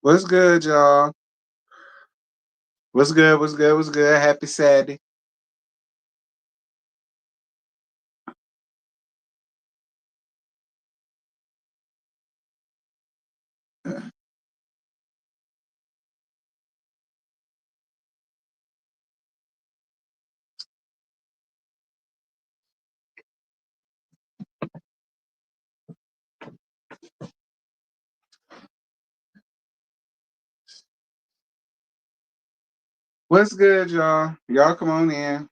What's good, y'all? What's good? What's good? What's good? Happy Saturday. What's good, y'all? Y'all come on in.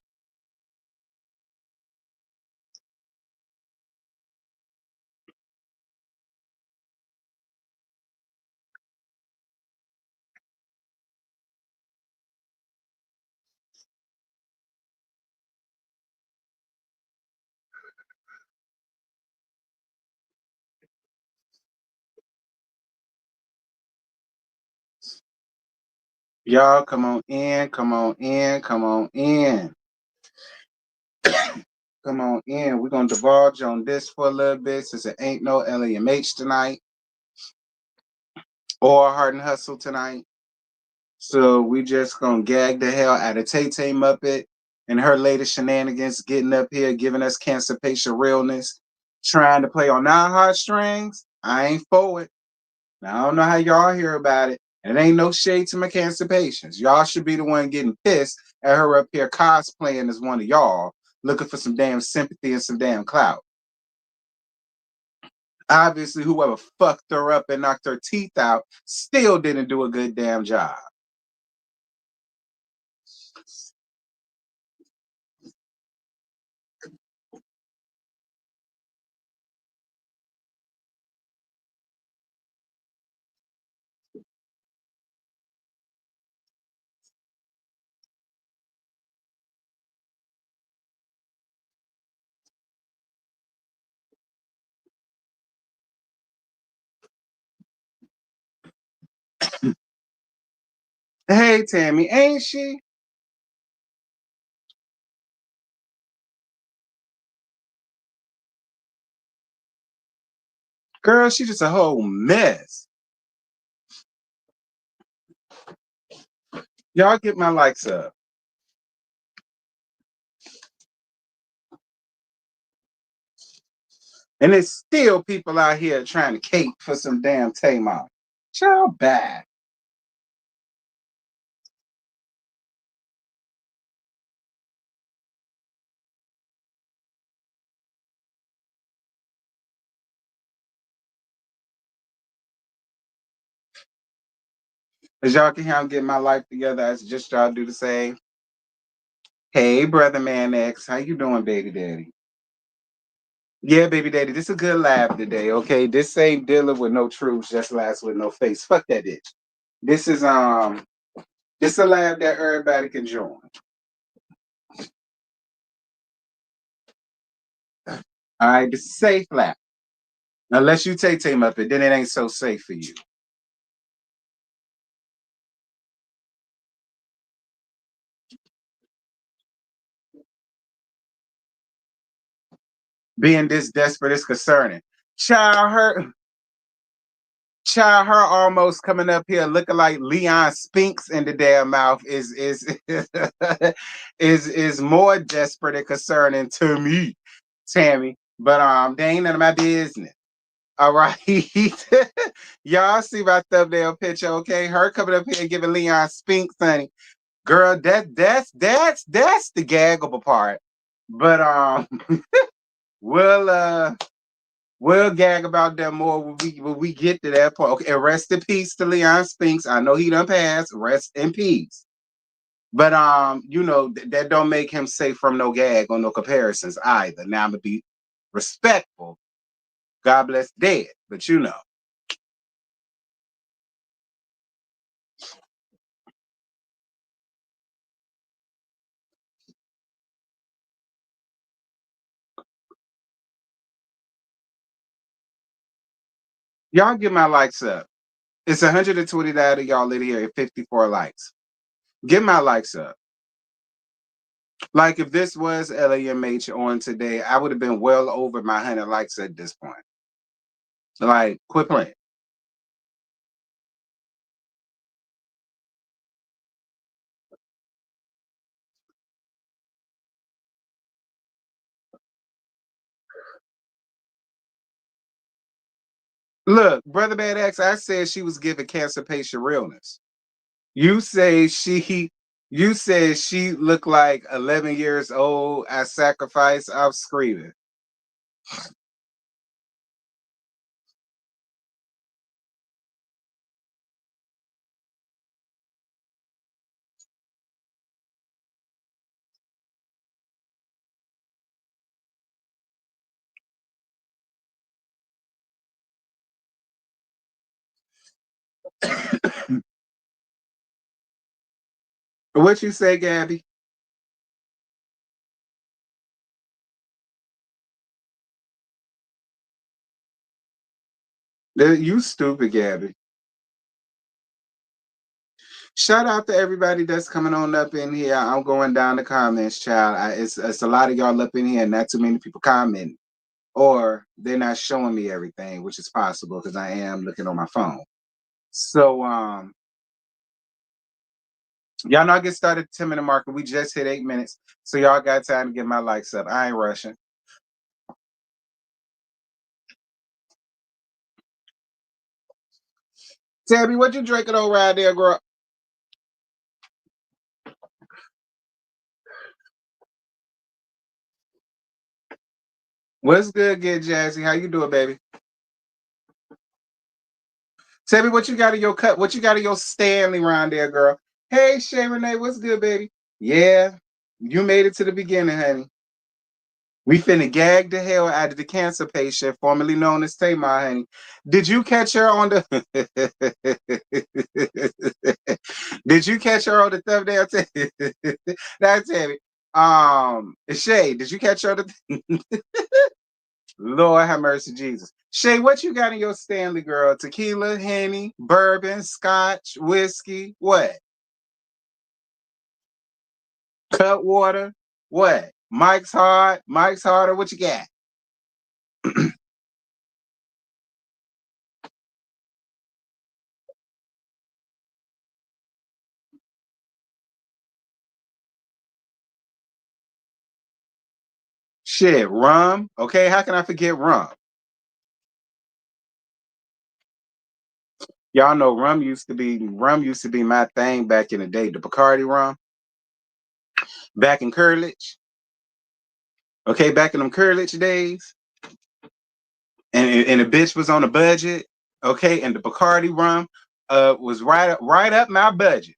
Y'all come on in. Come on in. Come on in. Come on in. We're gonna divulge on this for a little bit since it ain't no LEMH tonight or Hard and Hustle tonight. So we just gonna gag the hell out of TayTay-Muppet and her latest shenanigans, getting up here, giving us cancer patient realness, trying to play on our heartstrings. I ain't for it. Now, I don't know how y'all hear about it. And it ain't no shade to my cancer patients. Y'all should be the one getting pissed at her up here cosplaying as one of y'all, looking for some damn sympathy and some damn clout. Obviously, whoever fucked her up and knocked her teeth out still didn't do a good damn job. Hey, Tammy, ain't she? Girl, she just a whole mess. Y'all get my likes up. And there's still people out here trying to cape for some damn Tamar. Child bad. As y'all can hear, I'm getting my life together. I suggest y'all do the same. Hey, brother man X, how you doing, baby daddy? Yeah, baby daddy, this is a good lab today, okay? This ain't dealing with no truths, just lies with no face. Fuck that bitch. This is this a lab that everybody can join. All right, this is a safe lab. Unless you take team up it, then it ain't so safe for you. Being this desperate is concerning. Child, her almost coming up here looking like Leon Spinks in the damn mouth is is more desperate and concerning to me, Tammy. But they ain't none of my business. All right. Y'all see my thumbnail picture, okay? Her coming up here and giving Leon Spinks, honey. Girl, that's the gaggable part. But we'll we'll gag about that more when we get to that point. Okay, and rest in peace to Leon Spinks. I know he done passed. Rest in peace. But that don't make him safe from no gag or no comparisons either. Now I'm gonna be respectful. God bless dead, but y'all get my likes up. It's 120 out of y'all in here at 54 likes. Get my likes up. Like if this was LAMH on today, I would have been well over my 100 likes at this point. Like, quit playing. Look, Brother Bad X, I said she was giving cancer patient realness. You say you said she looked like 11 years old at sacrifice. I'm screaming. What you say, Gabby? You stupid, Gabby. Shout out to everybody that's coming on up in here. I'm going down the comments, child. It's a lot of y'all up in here, and not too many people commenting, or they're not showing me everything, which is possible because I am looking on my phone. So y'all know I get started 10-minute marker. We just hit 8 minutes, so y'all got time to get my likes up. I ain't rushing. Tabby, what you drinking over right there, girl? What's good, Get Jazzy? How you doing, baby? Tabby, what you got in your cup? What you got in your Stanley round there, girl? Hey, Shay Renee, what's good, baby? Yeah, you made it to the beginning, honey. We finna gag the hell out of the cancer patient, formerly known as Tamar, honey. Did you catch her on the? Did you catch her on the thumbnail? That's heavy. Shay, did you catch her on the? Lord have mercy, Jesus. Shay, what you got in your Stanley, girl? Tequila, Henny, bourbon, scotch, whiskey, what? Cut water, what? Mike's hard, Mike's harder. What you got? Shit, rum. Okay, how can I forget rum? Y'all know rum used to be my thing back in the day. The Bacardi rum, back in Curlich. Okay, back in them Curlich days, and the bitch was on a budget. Okay, and the Bacardi rum was right up my budget.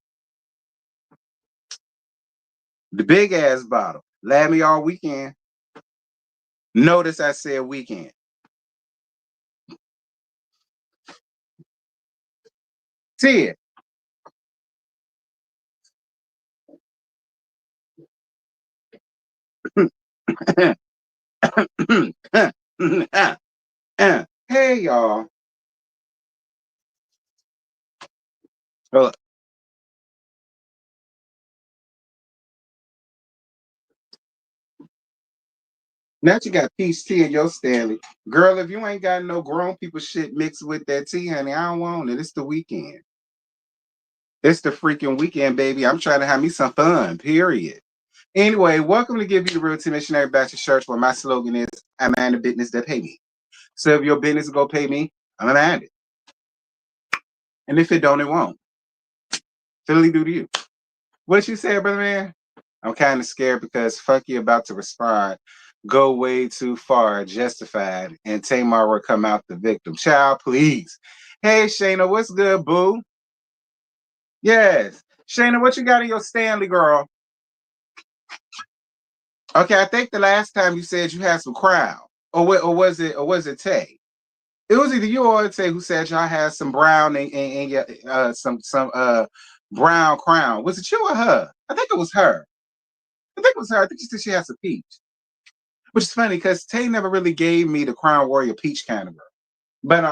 The big ass bottle. Last me all weekend. Notice I said weekend. See it. Hey y'all. Oh, now you got peach tea in your Stanley. Girl, if you ain't got no grown people shit mixed with that tea, honey, I don't want it. It's the weekend. It's the freaking weekend, baby. I'm trying to have me some fun, period. Anyway, welcome to Give You the Real Tea Missionary Baptist Church, where my slogan is, I mind the business that pay me. So if your business go pay me, I'm gonna mind it. And if it don't, it won't. Philly do to you. What you say, brother man? I'm kind of scared because fuck you about to respond. Go way too far, justified, and Tamar will come out the victim. Child, please. Hey, Shayna, what's good, boo? Yes. Shayna, what you got in your Stanley, girl? Okay, I think the last time you said you had some crown. Or was it Tay? It was either you or Tay who said y'all had some brown and your some brown crown. Was it you or her? I think it was her. I think it was her. I think she said she has some peach. Which is funny because Tay never really gave me the Crown Warrior peach kind of girl. But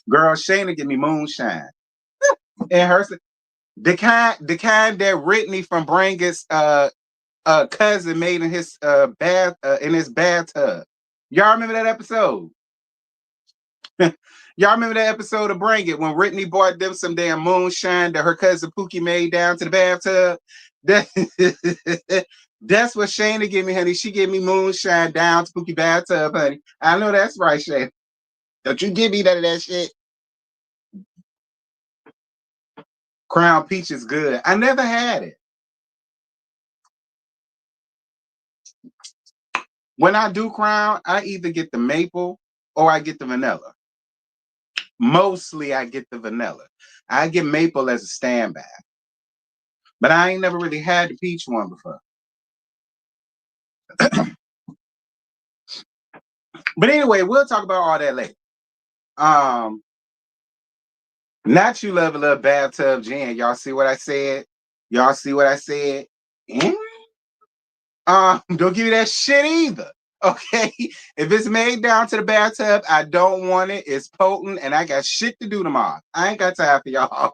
girl, Shayna give me moonshine. And her the kind that Whitney from Brangus cousin made in his bath in his bathtub. Y'all remember that episode? Y'all remember that episode of Bring It when Whitney bought them some damn moonshine that her cousin Pookie made down to the bathtub? That That's what Shayna give me, honey. She give me moonshine down to Pookie bathtub, honey. I know that's right, Shayna. Don't you give me none of that shit. Crown Peach is good. I never had it. When I do Crown, I either get the maple or I get the vanilla. Mostly I get the vanilla. I get maple as a standby. But I ain't never really had the peach one before. But anyway, we'll talk about all that later. Not you love a little bathtub gin. Y'all see what I said? Y'all see what I said? Don't give me that shit either. Okay. If it's made down to the bathtub, I don't want it. It's potent and I got shit to do tomorrow. I ain't got time for y'all.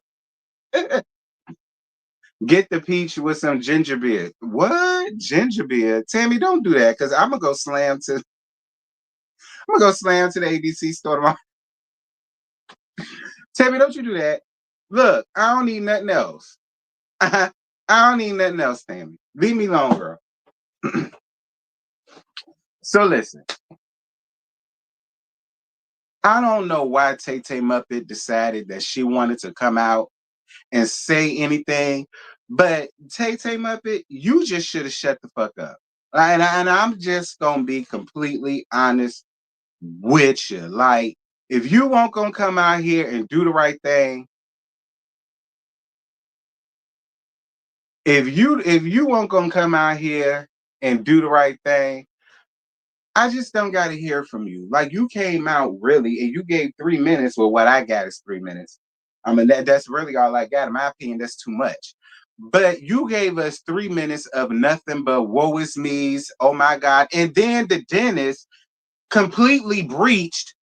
Get the peach with some ginger beer. What? Ginger beer? Tammy, don't do that because I'm gonna go slam to the ABC store tomorrow. Tammy, don't you do that. Look, I don't need nothing else. I don't need nothing else, Tammy. Leave me alone, girl. So listen. I don't know why TayTay-Muppet decided that she wanted to come out and say anything, but TayTay-Muppet, you just should have shut the fuck up. And I'm just gonna be completely honest with you. Like, if you won't gonna come out here and do the right thing, if you won't gonna come out here and do the right thing, I just don't got to hear from you. Like, you came out really and you gave 3 minutes. Well, what I got is 3 minutes. I mean, that's really all I got. In my opinion, that's too much. But you gave us 3 minutes of nothing but woe is me's. Oh my God. And then the dentist completely breached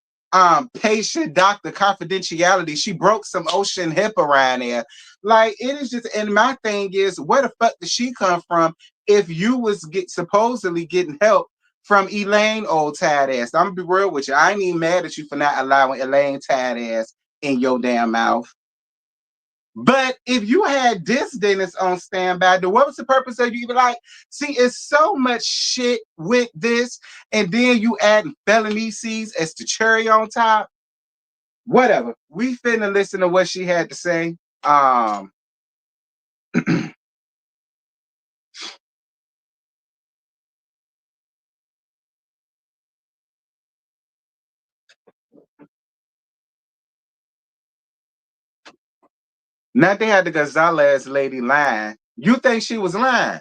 patient doctor confidentiality. She broke some ocean hip around there. Like, it is just, and my thing is, where the fuck did she come from if you was supposedly getting help from Elaine, old tired ass? I'm gonna be real with you. I ain't even mad at you for not allowing Elaine tired ass in your damn mouth. But if you had this dentist on standby, then what was the purpose of you even like? See, it's so much shit with this, and then you add felony C's as the cherry on top. Whatever. We finna listen to what she had to say. Now they had the Gonzalez lady lying. You think she was lying?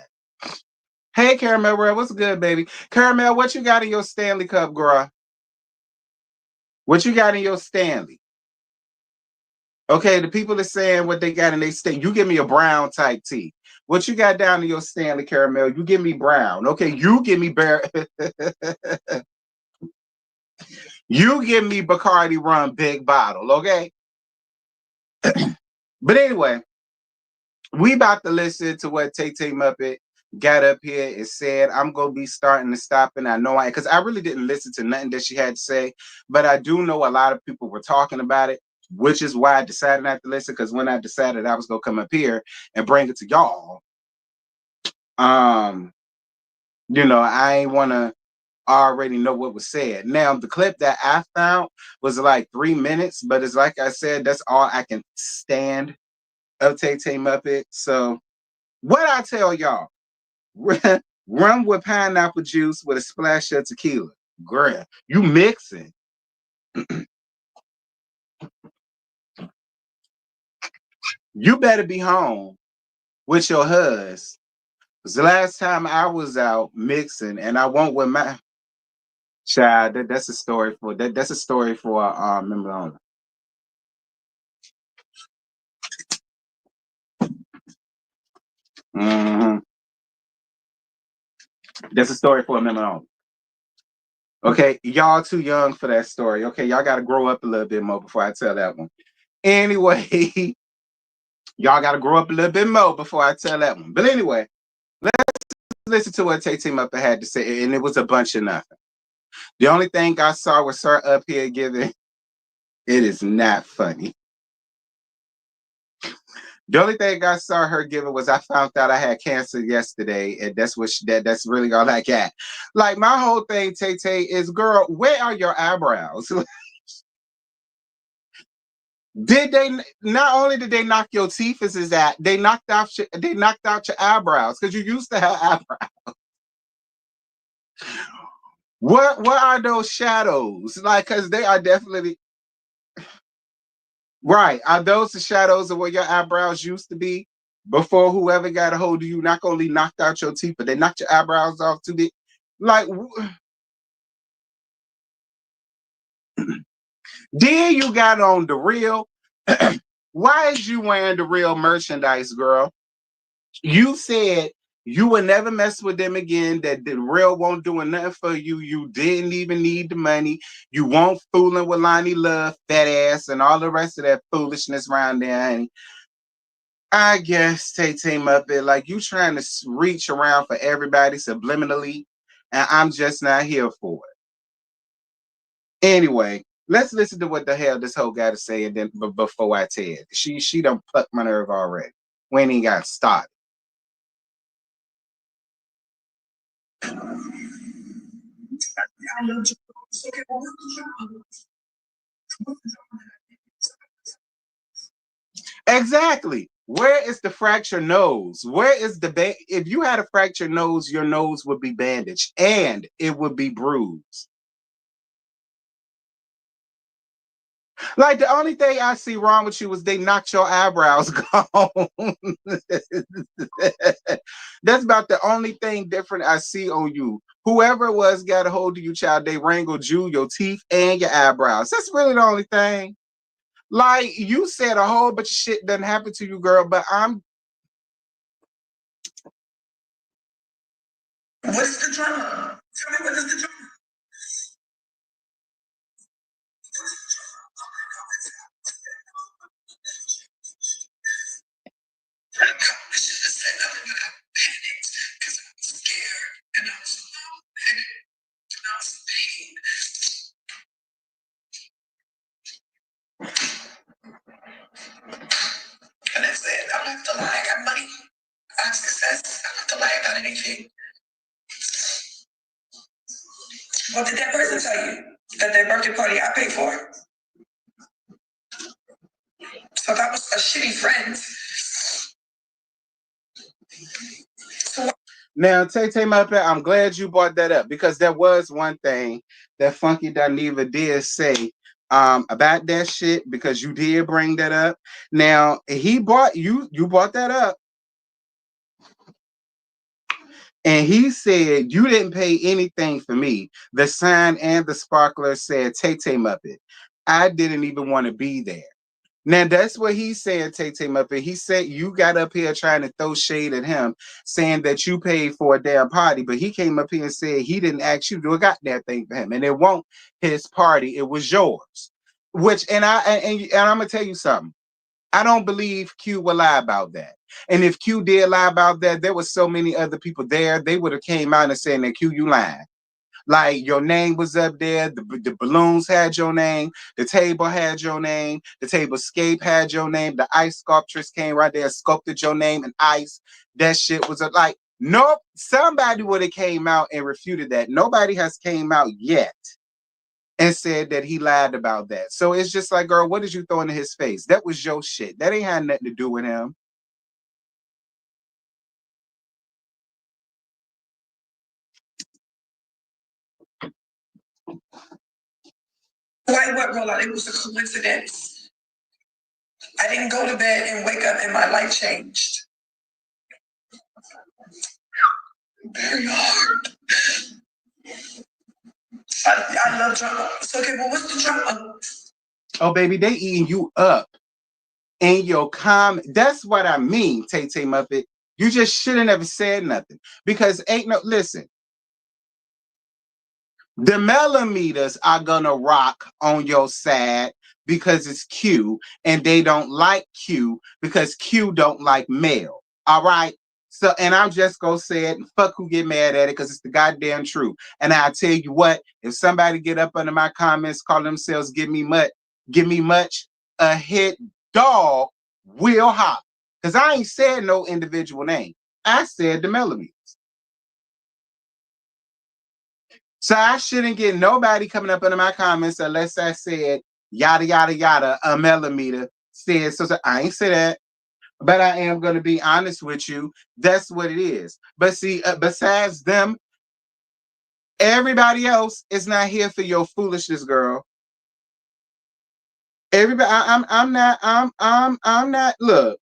Hey, Caramel, what's good, baby? Caramel, what you got in your Stanley Cup, girl? What you got in your Stanley? Okay, the people are saying what they got in their state. You give me a brown type tea. What you got down in your Stanley Caramel? You give me brown. Okay, you give me you give me Bacardi rum big bottle. Okay. But anyway, we about to listen to what TayTay-Muppet got up here and said. I'm gonna be starting to stop, and I know because I really didn't listen to nothing that she had to say, but I do know a lot of people were talking about it, which is why I decided not to listen. Because when I decided I was gonna come up here and bring it to y'all, I ain't wanna already know what was said. Now the clip that I found was like 3 minutes, but it's like I said, that's all I can stand of TayTay-Muppet. So what I tell y'all. Rum with pineapple juice with a splash of tequila. Girl, you mixing. You better be home with your husband. The last time I was out mixing, and I won't with my child. That's a story for that's a story for member only. Mm-hmm. That's a story for a member only. Okay, y'all too young for that story. Okay, y'all got to grow up a little bit more before I tell that one. Anyway, y'all got to grow up a little bit more before I tell that one. But anyway, let's listen to what TayTay-Muppet had to say, and it was a bunch of nothing. The only thing I saw was her up here giving. It is not funny. The only thing I saw her giving was I found out I had cancer yesterday, and that's what that's really all I got. Like my whole thing, Tay is girl, where are your eyebrows? Did they not only did they knock your teeth, is that they knocked out your eyebrows because you used to have eyebrows. What are those shadows? Like, because they are definitely right. Are those the shadows of where your eyebrows used to be before whoever got a hold of you not only knocked out your teeth, but they knocked your eyebrows off too big? Like, then you got on the real. Why is you wearing the real merchandise, girl? You said you would never mess with them again, that the real won't doing nothing for you. You didn't even need the money. You won't fooling with Lonnie Love, fat ass, and all the rest of that foolishness around there, honey. I guess TayTay-Muppet, like you trying to reach around for everybody subliminally, and I'm just not here for it. Anyway, let's listen to what the hell this whole got to say, and then before I tell it, she done plucked my nerve already. We ain't even got started. Exactly. Where is the fractured nose? Where is the if you had a fractured nose, your nose would be bandaged and it would be bruised. Like the only thing I see wrong with you is they knocked your eyebrows gone. That's about the only thing different I see on you. Whoever it was got a hold of you, child. They wrangled you, your teeth, and your eyebrows. That's really the only thing. Like you said, a whole bunch of shit doesn't happen to you, girl. But I'm. What is the drama? Tell me what is the drama? I should have said nothing, but I panicked because I was scared and I was alone and I was in pain. And I said, I don't have to lie. I got money. I have success. I don't have to lie about anything. What did that person tell you? That their birthday party I paid for? So that was a shitty friend. Now, TayTay-Muppet, I'm glad you brought that up because there was one thing that Funky Dineva did say about that shit because you did bring that up. Now, he brought you brought that up and he said you didn't pay anything for me. The sign and the sparkler said TayTay-Muppet. I didn't even want to be there. Now that's what he said, TayTay-Muppet. He said you got up here trying to throw shade at him, saying that you paid for a damn party, but he came up here and said he didn't ask you to do a goddamn thing for him, and it won't his party, it was yours. Which and I'm gonna tell you something. I don't believe Q will lie about that. And if Q did lie about that, there was so many other people there, they would have came out and said that Q, you lying. Like your name was up there, the balloons had your name, the table had your name, the table scape had your name, the ice sculptress came right there, sculpted your name in ice. That shit was like, nope, somebody would have came out and refuted that. Nobody has came out yet and said that he lied about that. So it's just like, girl, what did you throw into his face? That was your shit. That ain't had nothing to do with him. Why what rollout? It was a coincidence. I didn't go to bed and wake up and my life changed. Very hard. I love drama. So okay, well, what's the drama? Oh, baby, they eating you up in your comment. That's what I mean, TayTay-Muppet. You just shouldn't have said nothing because ain't no listen. The millimeters are gonna rock on your side because it's Q, and they don't like Q because Q don't like male. All right. So, and I'm just gonna say it and fuck who get mad at it because it's the goddamn truth. And I tell you what, if somebody get up under my comments, call themselves give me much, a hit dog will hop. Because I ain't said no individual name. I said the millimeters. So I shouldn't get nobody coming up under my comments unless I said yada yada yada a millimeter said so. I ain't say that, but I am going to be honest with you. That's what it is. But see, besides them, everybody else is not here for your foolishness, girl. Everybody, I'm not. Look,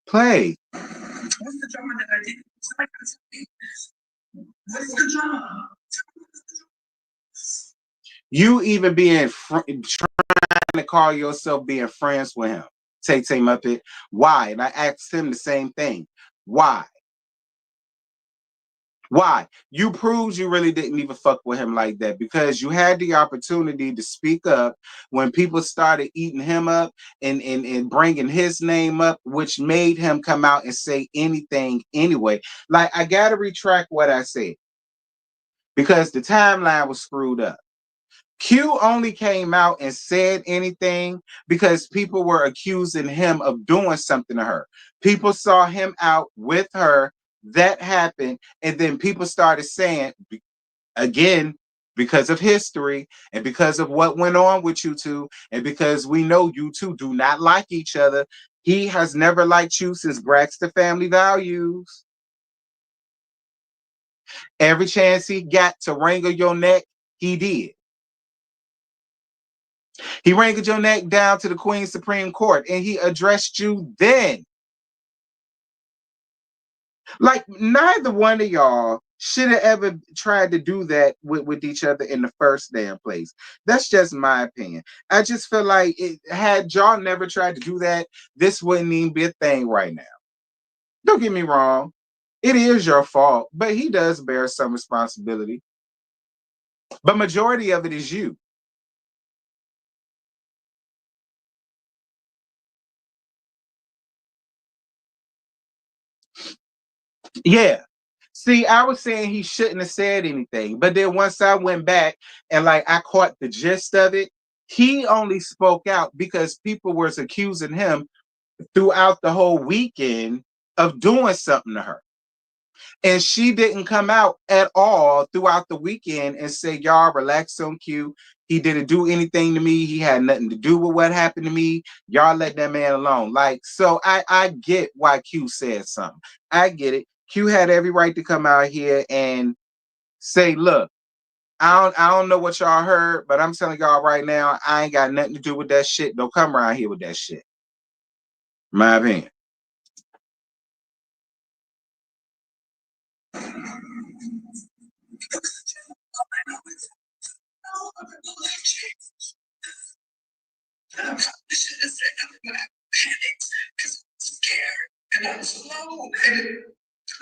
play. What's the drama that I did? What's the drama? You even being trying to call yourself being friends with him, TayTay-Muppet. Why? And I asked him the same thing. Why? Why? You proved you really didn't even fuck with him like that because you had the opportunity to speak up when people started eating him up and bringing his name up, which made him come out and say anything anyway. Like, I got to retract what I said because the timeline was screwed up. Q only came out and said anything because people were accusing him of doing something to her. People saw him out with her. That happened. And then people started saying, again, because of history and because of what went on with you two, and because we know you two do not like each other, he has never liked you since Braxton Family Values. Every chance he got to wrangle your neck, he did. He wrangled your neck down to the Queen's Supreme Court and he addressed you then. Like, neither one of y'all should have ever tried to do that with each other in the first damn place. That's just my opinion. I just feel like had y'all never tried to do that, this wouldn't even be a thing right now. Don't get me wrong. It is your fault, but he does bear some responsibility. But majority of it is you. Yeah. See, I was saying he shouldn't have said anything, but then once I went back and like I caught the gist of it, he only spoke out because people were accusing him throughout the whole weekend of doing something to her. And she didn't come out at all throughout the weekend and say, y'all relax on Q. He didn't do anything to me. He had nothing to do with what happened to me. Y'all let that man alone. Like, so I get why Q said something. I get it. Q had every right to come out here and say, look, I don't know what y'all heard, but I'm telling y'all right now, I ain't got nothing to do with that shit. Don't come around here with that shit. My opinion. I should have said nothing, but I panicked because I was scared and I was alone and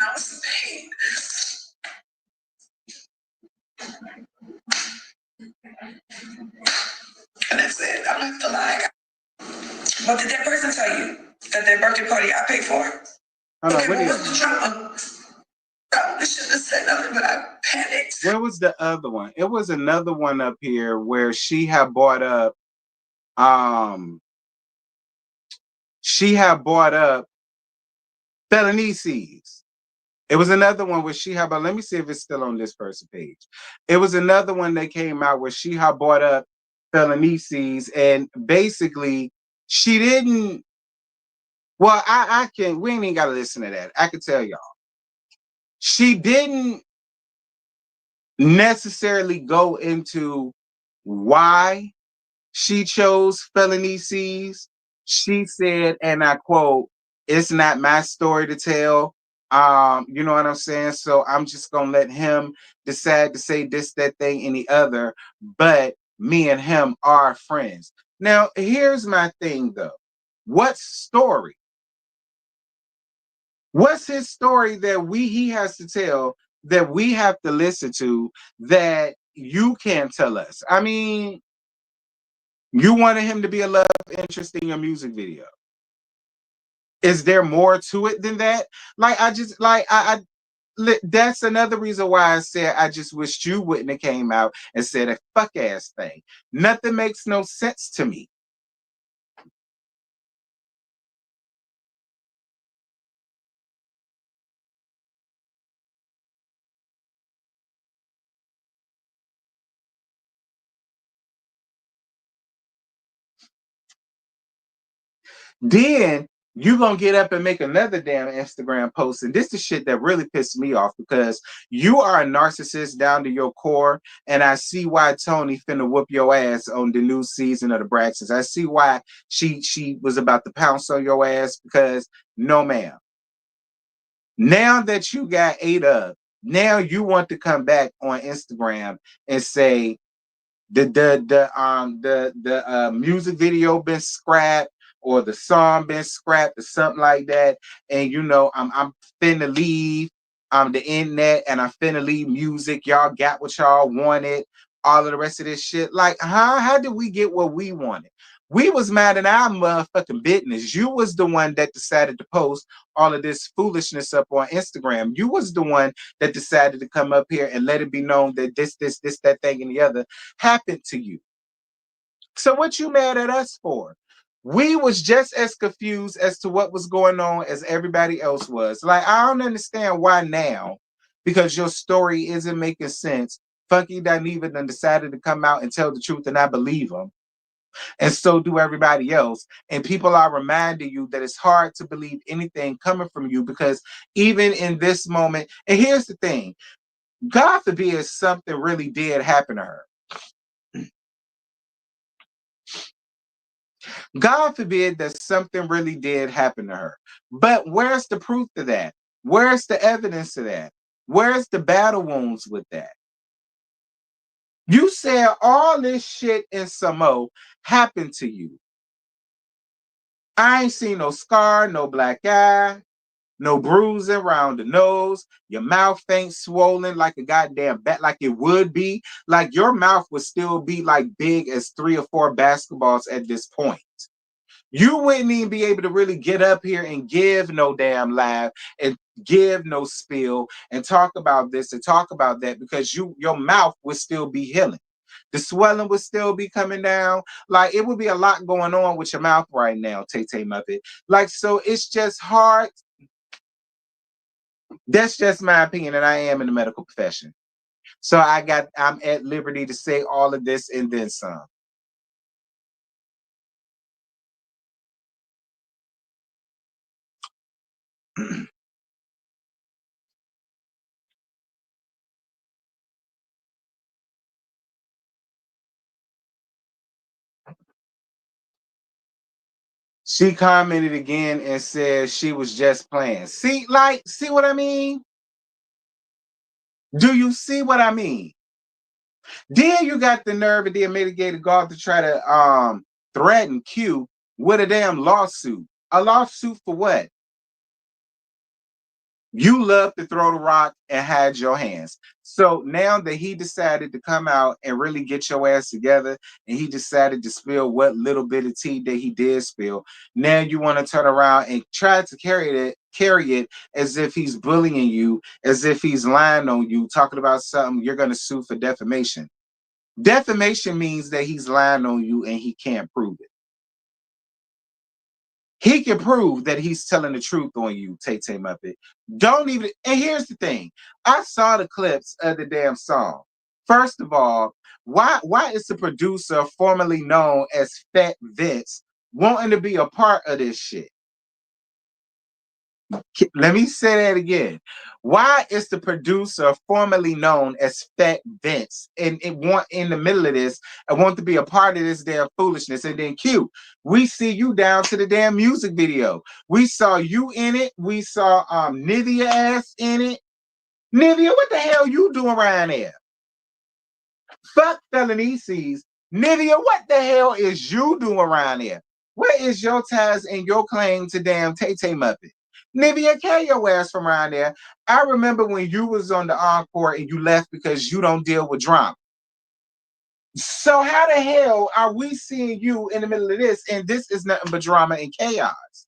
I was in pain. And that's it. I'm not the lie. What did that person tell you? That their birthday party I paid for? Okay, what was the drama? I should have said nothing, but I panicked. Where was the other one? It was another one up here where she had brought up Felonices. It was another one where she had, but let me see if it's still on this person page. It was another one that came out where she had brought up Felonices, and basically she didn't. Well, I can. We ain't even got to listen to that. I can tell y'all. She didn't necessarily go into why she chose Felonices. She said, and I quote, "It's not my story to tell." You know what I'm saying? So I'm just gonna let him decide to say this, that, thing, and the other. But me and him are friends. Now, here's my thing though. What story? What's his story that he has to tell that we have to listen to that you can't tell us? I mean, you wanted him to be a love interest in your music video. Is there more to it than that? Like, I just like I That's another reason why I said I just wished you wouldn't have came out and said a fuck ass thing. Nothing makes no sense to me. Then you gonna get up and make another damn Instagram post. And this is shit that really pissed me off because you are a narcissist down to your core. And I see why Tony finna whoop your ass on the new season of the Braxtons. I see why she was about to pounce on your ass because no ma'am. Now that you got ate up, now you want to come back on Instagram and say the music video been scrapped or the song been scrapped or something like that, and you know I'm finna leave the internet and I'm finna leave music. Y'all got what y'all wanted, all of the rest of this shit. Like, how did we get what we wanted? We was mad at our motherfucking business. You was the one that decided to post all of this foolishness up on Instagram. You was the one that decided to come up here and let it be known that this, that thing, and the other happened to you. So what you mad at us for? We was just as confused as to what was going on as everybody else was. Like, I don't understand why now, because your story isn't making sense. Funky Dineva done decided to come out and tell the truth, and I believe him. And so do everybody else. And people are reminding you that it's hard to believe anything coming from you because even in this moment, and here's the thing, God forbid something really did happen to her. God forbid that something really did happen to her. But where's the proof of that? Where's the evidence of that? Where's the battle wounds with that? You said all this shit in Samo happened to you. I ain't seen no scar, no black eye, no bruising around the nose. Your mouth ain't swollen like a goddamn bat, like it would be. Like your mouth would still be like big as 3 or 4 basketballs at this point. You wouldn't even be able to really get up here and give no damn laugh and give no spill and talk about this and talk about that because your mouth would still be healing. The swelling would still be coming down. Like it would be a lot going on with your mouth right now, TayTay-Muppet. Like, so it's just hard. That's just my opinion, and I am in the medical profession. So I'm at liberty to say all of this and then some. She commented again and said she was just playing. See, like, see what I mean? Do you see what I mean? Then you got the nerve of the mitigated golf to try to threaten Q with a damn lawsuit. A lawsuit for what? You love to throw the rock and hide your hands. So now that he decided to come out and really get your ass together, and he decided to spill what little bit of tea that he did spill, now you want to turn around and try to carry it as if he's bullying you, as if he's lying on you, talking about something you're going to sue for defamation. Defamation means that he's lying on you and he can't prove it. He can prove that he's telling the truth on you, TayTay-Muppet. Don't even, and here's the thing. I saw the clips of the damn song. First of all, why is the producer formerly known as Fat Vince wanting to be a part of this shit? Let me say that again. Why is the producer formerly known as Fat Vince and it want in the middle of this? I want to be a part of this damn foolishness. And then Q, we see you down to the damn music video. We saw you in it. We saw Nivea ass in it. Nivea, what the hell you doing around there? Fuck Felonices. Nivea, what the hell is you doing around here? What is your ties and your claim to damn TayTay-Muppet? Nivea, carry your ass from around there. I remember when you was on the encore and you left because you don't deal with drama. So how the hell are we seeing you in the middle of this and this is nothing but drama and chaos?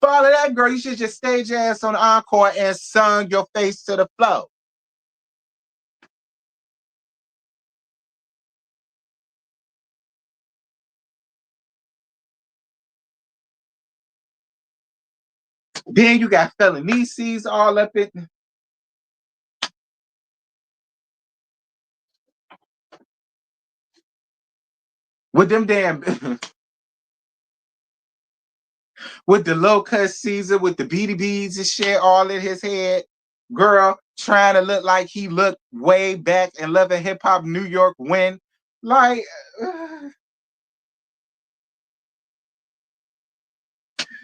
For all of that, girl, you should just stage your ass on the encore and sung your face to the floor. Then you got Felonices all up in with them damn with the low cut Caesar with the beady beads and shit all in his head. Girl, trying to look like he looked way back in Love and Hip Hop New York when. Like,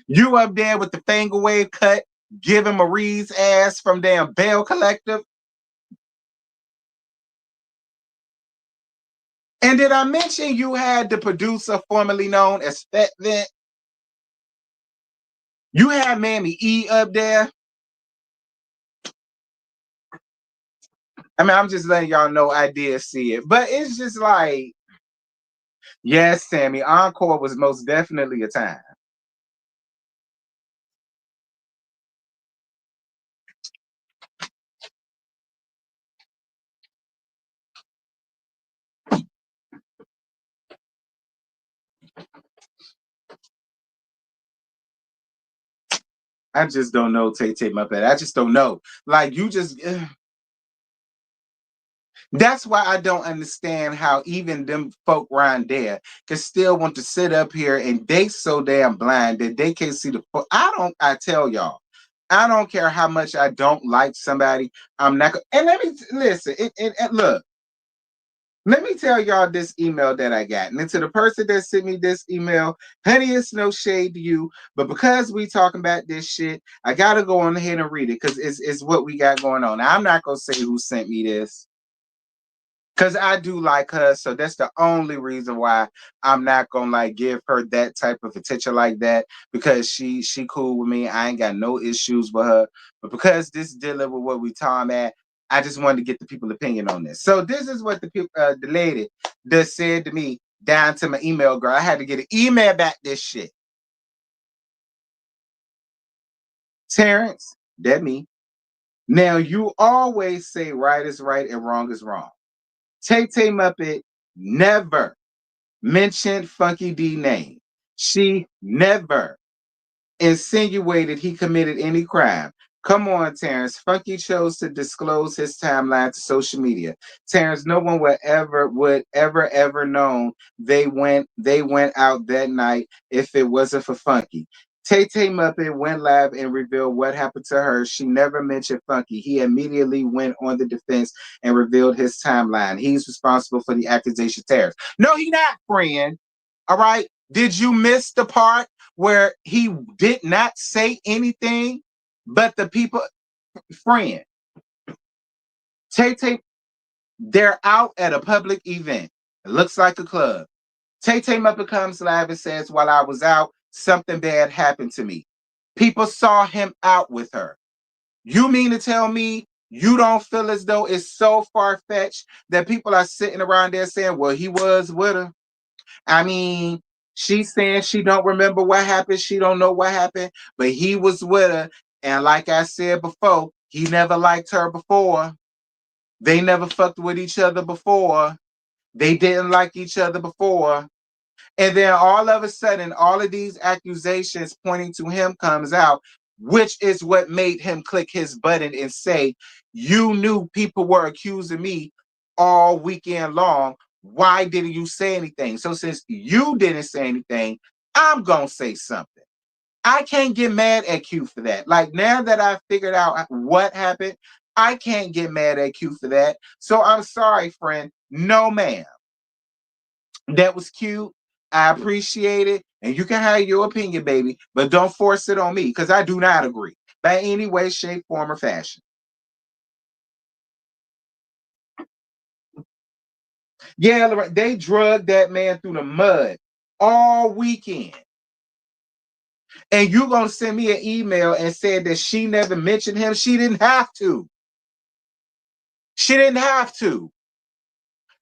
you up there with the finger wave cut, giving Marie's ass from damn Bell Collective. And did I mention you had the producer formerly known as Fat Vent? You had Mammy E up there. I mean, I'm just letting y'all know I did see it. But it's just like, yes, Sammy, Encore was most definitely a time. I just don't know, TayTay-Muppet. I just don't know. Like, you just... That's why I don't understand how even them folk around there can still want to sit up here and they so damn blind that they can't see the... I tell y'all, I don't care how much I don't like somebody. I'm not... And let me... Listen, and look. Let me tell y'all this email that I got. And then to the person that sent me this email, honey, it's no shade to you. But because we talking about this shit, I got to go on ahead and read it because it's what we got going on. Now, I'm not going to say who sent me this because I do like her. So that's the only reason why I'm not going to like give her that type of attention like that because she cool with me. I ain't got no issues with her. But because this is dealing with what we talking about, I just wanted to get the people's opinion on this. So this is what the lady just said to me down to my email, girl. I had to get an email back this shit. Terrence, that me. Now you always say right is right and wrong is wrong. TayTay-Muppet never mentioned Funky D name. She never insinuated he committed any crime. Come on, Terrence. Funky chose to disclose his timeline to social media. Terrence, no one would ever known they went out that night if it wasn't for Funky. TayTay-Muppet went live and revealed what happened to her. She never mentioned Funky. He immediately went on the defense and revealed his timeline. He's responsible for the accusation, Terrence. No, he not, friend. All right. Did you miss the part where he did not say anything, but the people, friend, TayTay, they're out at a public event. It looks like a club. TayTay-Muppet comes live and says, while I was out, something bad happened to me. People saw him out with her. You mean to tell me you don't feel as though it's so far-fetched that people are sitting around there saying, well, he was with her? I mean, she's saying she don't remember what happened. She don't know what happened, but he was with her. And like I said before, he never liked her before. They never fucked with each other before. They didn't like each other before. And then all of a sudden, all of these accusations pointing to him comes out, which is what made him click his button and say, you knew people were accusing me all weekend long. Why didn't you say anything? So since you didn't say anything, I'm going to say something. I can't get mad at Q for that. Like now that I figured out what happened, I can't get mad at Q for that. So I'm sorry, friend. No, ma'am. That was cute. I appreciate it. And you can have your opinion, baby, but don't force it on me because I do not agree by any way, shape, form, or fashion. Yeah, Lorraine, they drugged that man through the mud all weekend. And you gonna send me an email and said that she never mentioned him? She didn't have to. She didn't have to.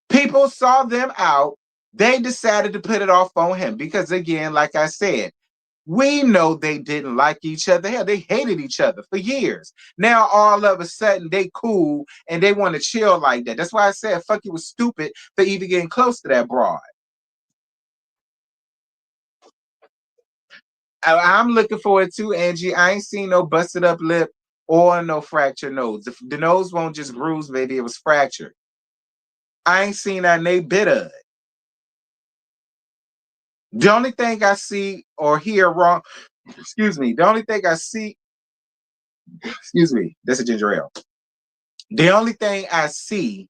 People saw them out. They decided to put it off on him because, again, like I said, We know they didn't like each other. Hell, they hated each other for years. Now all of a sudden they cool and they want to chill like that. That's why I said fuck, you was stupid for even getting close to that broad. I'm looking forward to Angie. I ain't seen no busted up lip or no fractured nose. The nose won't just bruise, baby. It was fractured. I ain't seen that they bit of it. The only thing I see or hear wrong, excuse me, the only thing I see, excuse me, that's a ginger ale. The only thing I see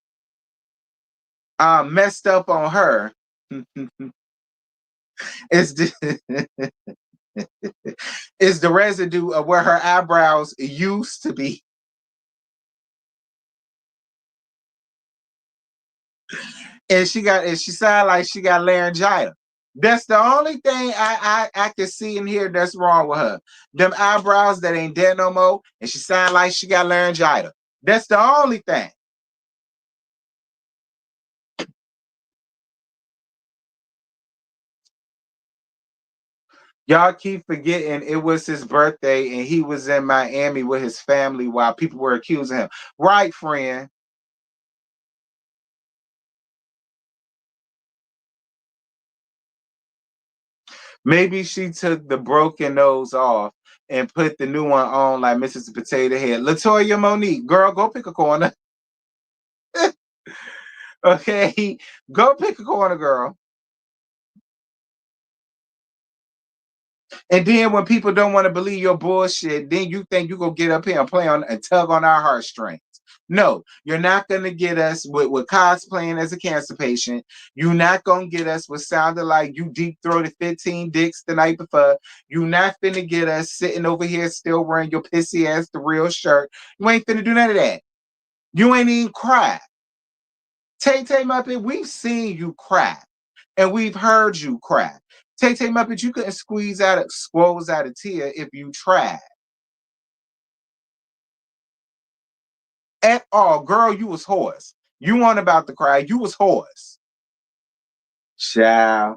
messed up on her is the is the residue of where her eyebrows used to be. And she sound like she got laryngitis. That's the only thing I can see in here that's wrong with her. Them eyebrows that ain't dead no more, and she sound like she got laryngitis. That's the only thing. Y'all keep forgetting it was his birthday and he was in Miami with his family while people were accusing him. Right, friend? Maybe she took the broken nose off and put the new one on like Mrs. Potato Head. Latoya Monique, girl, go pick a corner. Okay, go pick a corner, girl. And then when people don't want to believe your bullshit, then you think you gonna get up here and play on and tug on our heartstrings. No, you're not gonna get us with cosplaying as a cancer patient. You're not gonna get us with sounding like you deep throated 15 dicks the night before. You're not finna get us sitting over here still wearing your pissy ass the real shirt. You ain't finna do none of that. You ain't even cry. TayTay-Muppet, we've seen you cry. And we've heard you cry. TayTay-Muppet, you couldn't squoze out a tear if you tried. At all. Girl, you was hoarse. You weren't about to cry. You was hoarse. Child.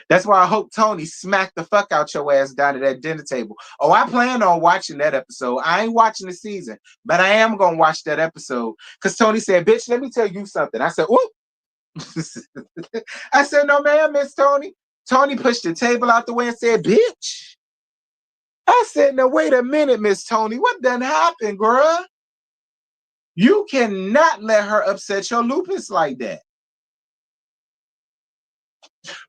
That's why I hope Tony smacked the fuck out your ass down at that dinner table. Oh, I plan on watching that episode. I ain't watching the season, but I am gonna watch that episode. Because Tony said, bitch, let me tell you something. I said, ooh. I said, no, ma'am, Miss Tony. Tony pushed the table out the way and said, bitch. I said, now wait a minute, Miss Tony. What done happened, girl? You cannot let her upset your lupus like that.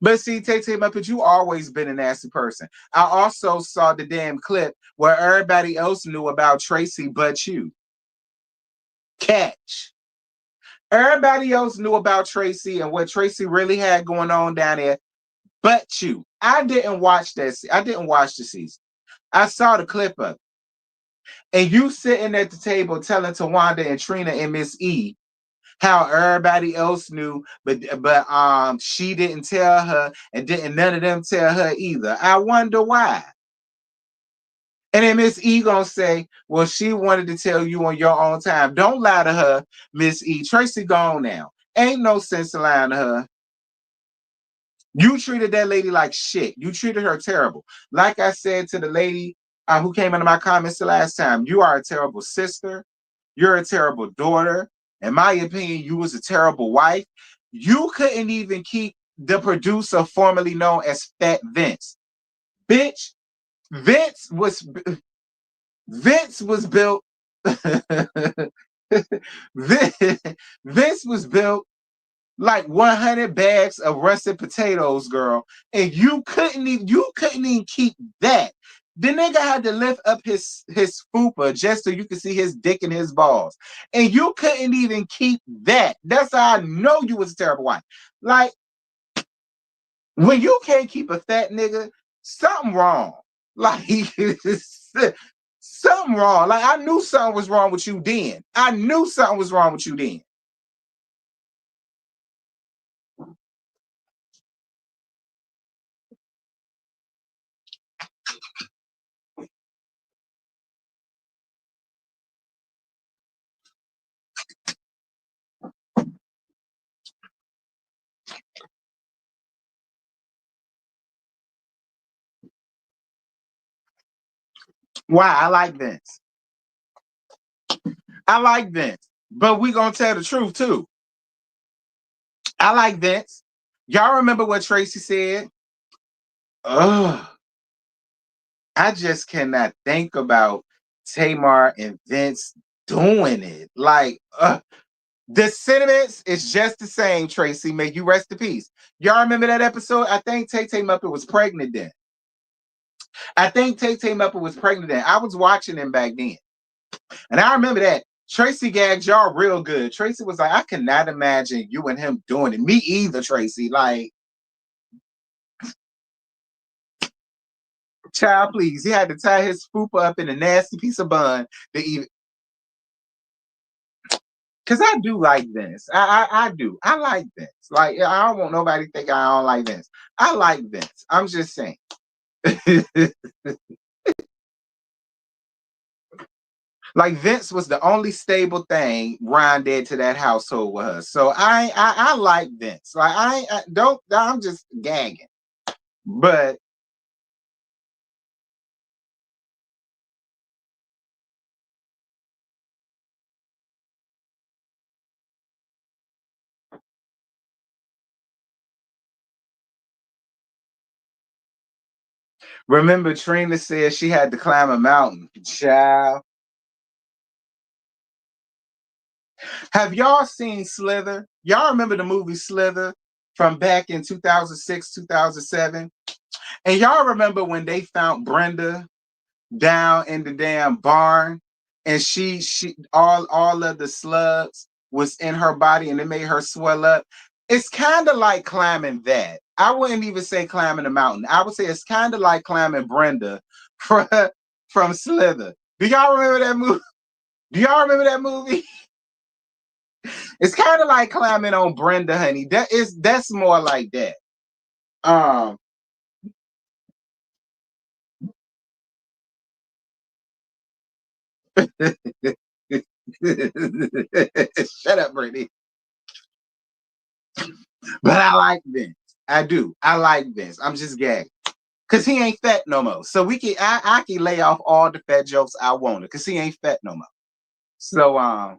But see, TayTay-Muppet, you always been a nasty person. I also saw the damn clip where everybody else knew about Tracy but you. Catch. Everybody else knew about Tracy and what Tracy really had going on down there, but you. I didn't watch that. I didn't watch the season. I saw the clip of it. And you sitting at the table telling Tawanda and Trina and Miss E how everybody else knew, but she didn't tell her, and didn't none of them tell her either. I wonder why. And then Miss E gonna say, well, she wanted to tell you on your own time. Don't lie to her, Miss E. Tracy gone now. Ain't no sense in lying to her. You treated that lady like shit. You treated her terrible. Like I said to the lady who came into my comments the last time, you are a terrible sister. You're a terrible daughter. In my opinion, you was a terrible wife. You couldn't even keep the producer formerly known as Fat Vince. Bitch, Vince was Vince was built. Vince was built like 100 bags of russet potatoes, girl, and you couldn't even keep that. The nigga had to lift up his fupa just so you could see his dick and his balls, and you couldn't even keep that. That's how I know you was a terrible wife. Like when you can't keep a fat nigga, something wrong. Like something wrong. Like I knew something was wrong with you then. I knew something was wrong with you then. Why? I like Vince. I like Vince. But we gonna tell the truth too. I like Vince. Y'all remember what Tracy said? Ugh. I just cannot think about Tamar and Vince doing it. Like, the sentiments is just the same, Tracy. May you rest in peace. Y'all remember that episode? I think TayTay-Muppet was pregnant then. I think TayTay-Muppet was pregnant then. I was watching them back then. And I remember that. Tracy gagged y'all real good. Tracy was like, I cannot imagine you and him doing it. Me either, Tracy. Like, child, please. He had to tie his fupa up in a nasty piece of bun to eat it. Because I do like Vince. I do. I like Vince. Like, I don't want nobody to think I don't like Vince. I like Vince. I'm just saying. Like Vince was the only stable thing Ron did to that household with her. So I like Vince. Like I don't. I'm just gagging. But remember, Trina said she had to climb a mountain. Child, have y'all seen Slither? Y'all remember the movie Slither from back in 2006, 2007? And y'all remember when they found Brenda down in the damn barn and she all of the slugs was in her body and it made her swell up. It's kind of like climbing that. I wouldn't even say climbing a mountain. I would say it's kind of like climbing Brenda from Slither. Do y'all remember that movie? Do y'all remember that movie? It's kind of like climbing on Brenda, honey. That's more like that. Um Shut up, Brittany. But I like Vince. I do. I like Vince. I'm just gagging. Cause he ain't fat no more. So I can lay off all the fat jokes I wanted because he ain't fat no more. So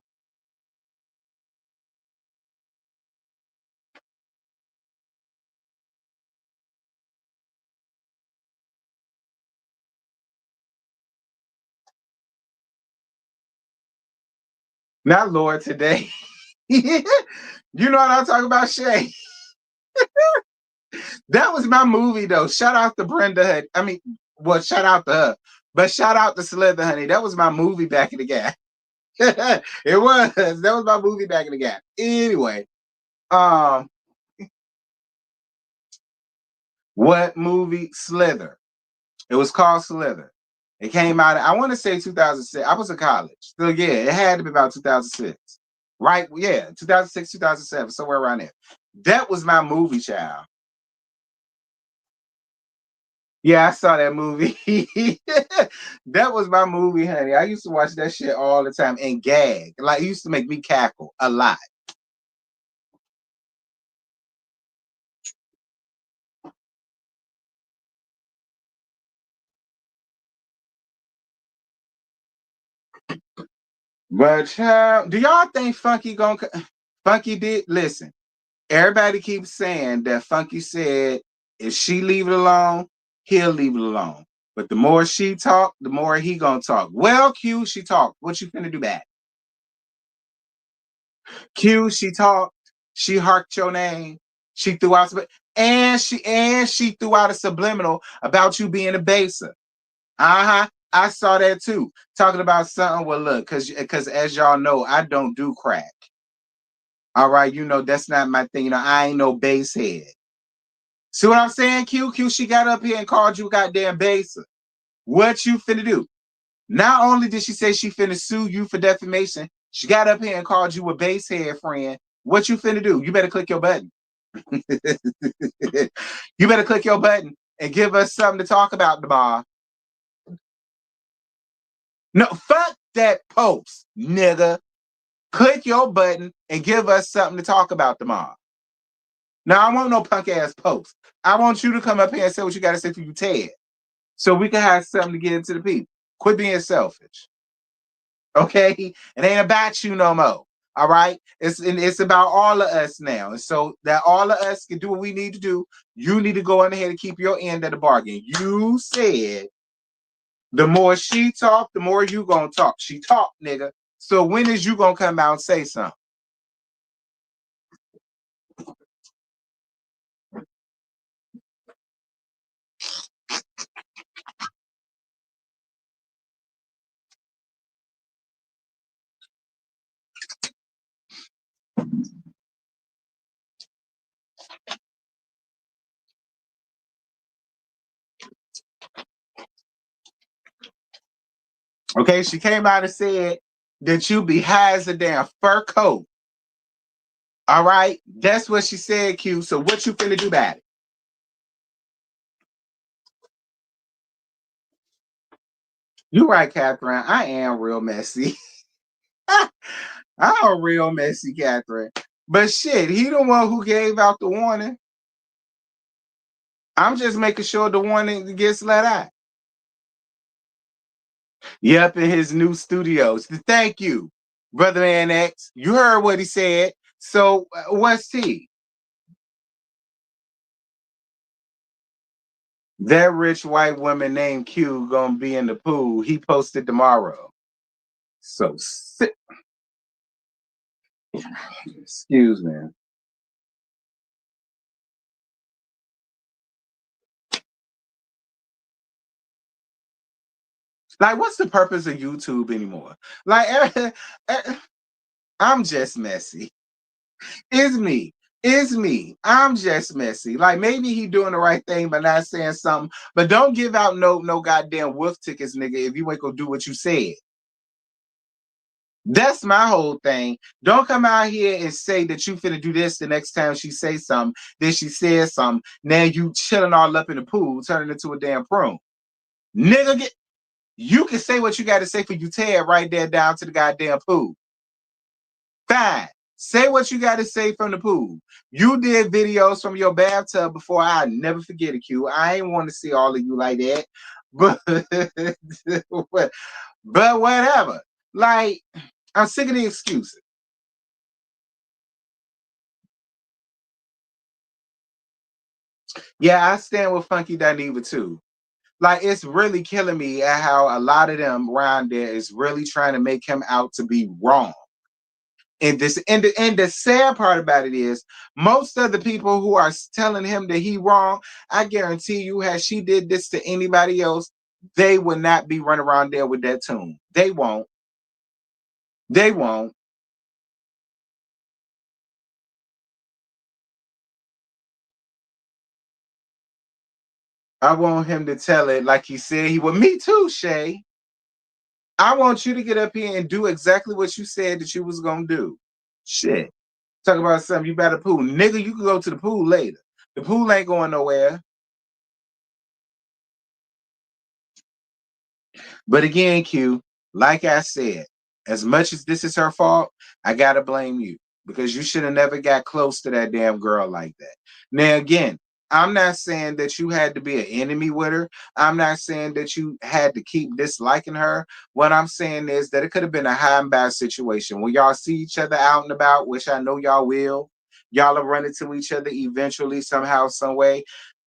not Lord today. You know what I'm talking about, Shay? That was my movie though. Shout out to Brenda. I mean, well, shout out to her. But shout out to Slither, honey. That was my movie back in the gap. It was. That was my movie back in the gap. Anyway, um, what movie? Slither. It was called Slither. It came out, I want to say 2006. I was in college. So yeah, it had to be about 2006. Right? Yeah, 2006, 2007, somewhere around there. That was my movie, child. Yeah, I saw that movie. That was my movie, honey. I used to watch that shit all the time and gag. Like, it used to make me cackle a lot. But child, do y'all think Funky did? Listen, everybody keeps saying that Funky said if she leave it alone, he'll leave it alone. But the more she talk, the more he gonna talk. Well, Q, she talked. What you finna do back? Q, she talked. She harked your name. She threw out, and she threw out a subliminal about you being a baser. Uh-huh. I saw that too. Talking about something. Well, look, because as y'all know, I don't do crack. All right, that's not my thing. I ain't no bass head. See what I'm saying, Q? Q, she got up here and called you goddamn baser. What you finna do? Not only did she say she finna sue you for defamation, she got up here and called you a bass head, friend. What you finna do? You better click your button. You better click your button and give us something to talk about tomorrow. No, fuck that post, nigga. Click your button and give us something to talk about tomorrow. Now, I want no punk ass post. I want you to come up here and say what you got to say for you, Ted, so we can have something to get into the people. Quit being selfish. Okay? It ain't about you no more. All right? It's about all of us now. And so that all of us can do what we need to do. You need to go on ahead and keep your end of the bargain. You said the more she talk, the more you gonna talk. She talk, nigga. So when is you gonna come out and say something? Okay, she came out and said that you be high as a damn fur coat. All right, that's what she said, Q. So what you finna do about it? You right, Catherine. I am real messy. I'm real messy, Catherine. But shit, he the one who gave out the warning. I'm just making sure the warning gets let out. Yep, in his new studios. Thank you, Brother Man X. You heard what he said. So what's he? That rich white woman named Q gonna be in the pool. He posted tomorrow. So sick. Excuse me. Like, what's the purpose of YouTube anymore? Like, I'm just messy. It's me. It's me. I'm just messy. Like, maybe he doing the right thing by not saying something, but don't give out no goddamn wolf tickets, nigga, if you ain't gonna do what you said. That's my whole thing. Don't come out here and say that you finna do this the next time she say something. Then she says something. Now you chilling all up in the pool, turning into a damn prune. Nigga, you can say what you got to say for you Ted right there down to the goddamn pool. Fine. Say what you got to say from the pool. You did videos from your bathtub before. I never forget it, Q. I ain't want to see all of you like that. But, but whatever. Like, I'm sick of the excuses. Yeah, I stand with Funky Dineva too. Like, it's really killing me at how a lot of them around there is really trying to make him out to be wrong. And the sad part about it is most of the people who are telling him that he wrong, I guarantee you, had she did this to anybody else, they would not be running around there with that tune. They won't. They won't. I want him to tell it like he said he would. Me too, Shay. I want you to get up here and do exactly what you said that you was gonna do. Shit. Talk about something you better pool. Nigga, you can go to the pool later. The pool ain't going nowhere. But again, Q, like I said, as much as this is her fault, I gotta blame you because you should have never got close to that damn girl like that. Now, again, I'm not saying that you had to be an enemy with her. I'm not saying that you had to keep disliking her. What I'm saying is that it could have been a high and bad situation when y'all see each other out and about, which I know y'all will. Y'all will run into each other eventually, somehow, some way.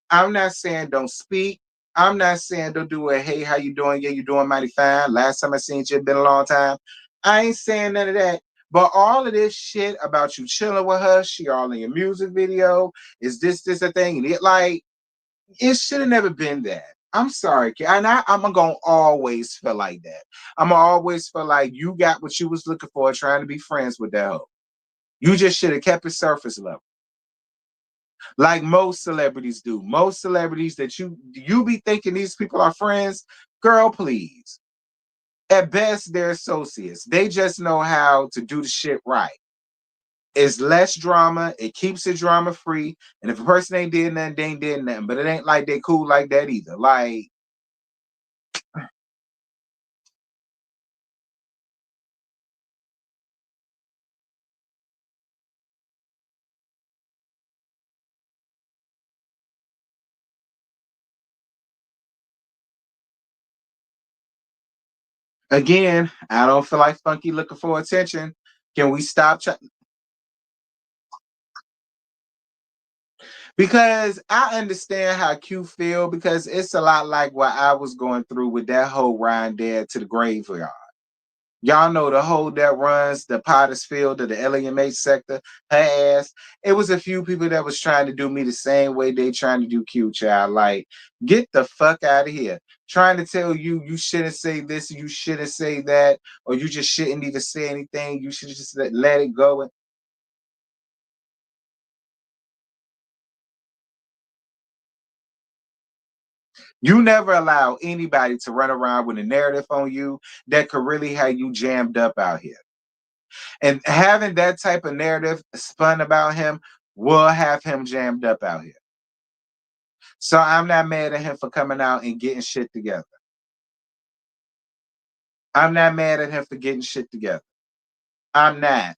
I'm not saying don't speak. I'm not saying don't do a hey, how you doing? Yeah, you doing mighty fine. Last time I seen you, it been a long time. I ain't saying none of that. But all of this shit about you chilling with her, she all in your music video, is this a thing? And it should have never been that. I'm sorry, and I'm gonna always feel like that. I'm gonna always feel like you got what you was looking for, trying to be friends with that hoe. You just should have kept it surface level like most celebrities do. Most celebrities that you be thinking these people are friends, girl, please. At best, they're associates. They just know how to do the shit right. It's less drama. It keeps it drama free. And if a person ain't did nothing, they ain't did nothing. But it ain't like they cool like that either. Like, Again, I don't feel like Funky looking for attention. Can we stop? Because I understand how Q feel, because it's a lot like what I was going through with that whole Ryan Dead to the Graveyard. Y'all know the hoe that runs the Potter's Field of the LMH sector, her ass. It was a few people that was trying to do me the same way they trying to do Q, child. Like, get the fuck out of here. Trying to tell you you shouldn't say this, you shouldn't say that, or you just shouldn't even say anything. You should just let it go. You never allow anybody to run around with a narrative on you that could really have you jammed up out here. And having that type of narrative spun about him will have him jammed up out here. So I'm not mad at him for coming out and getting shit together. I'm not mad at him for getting shit together. I'm not.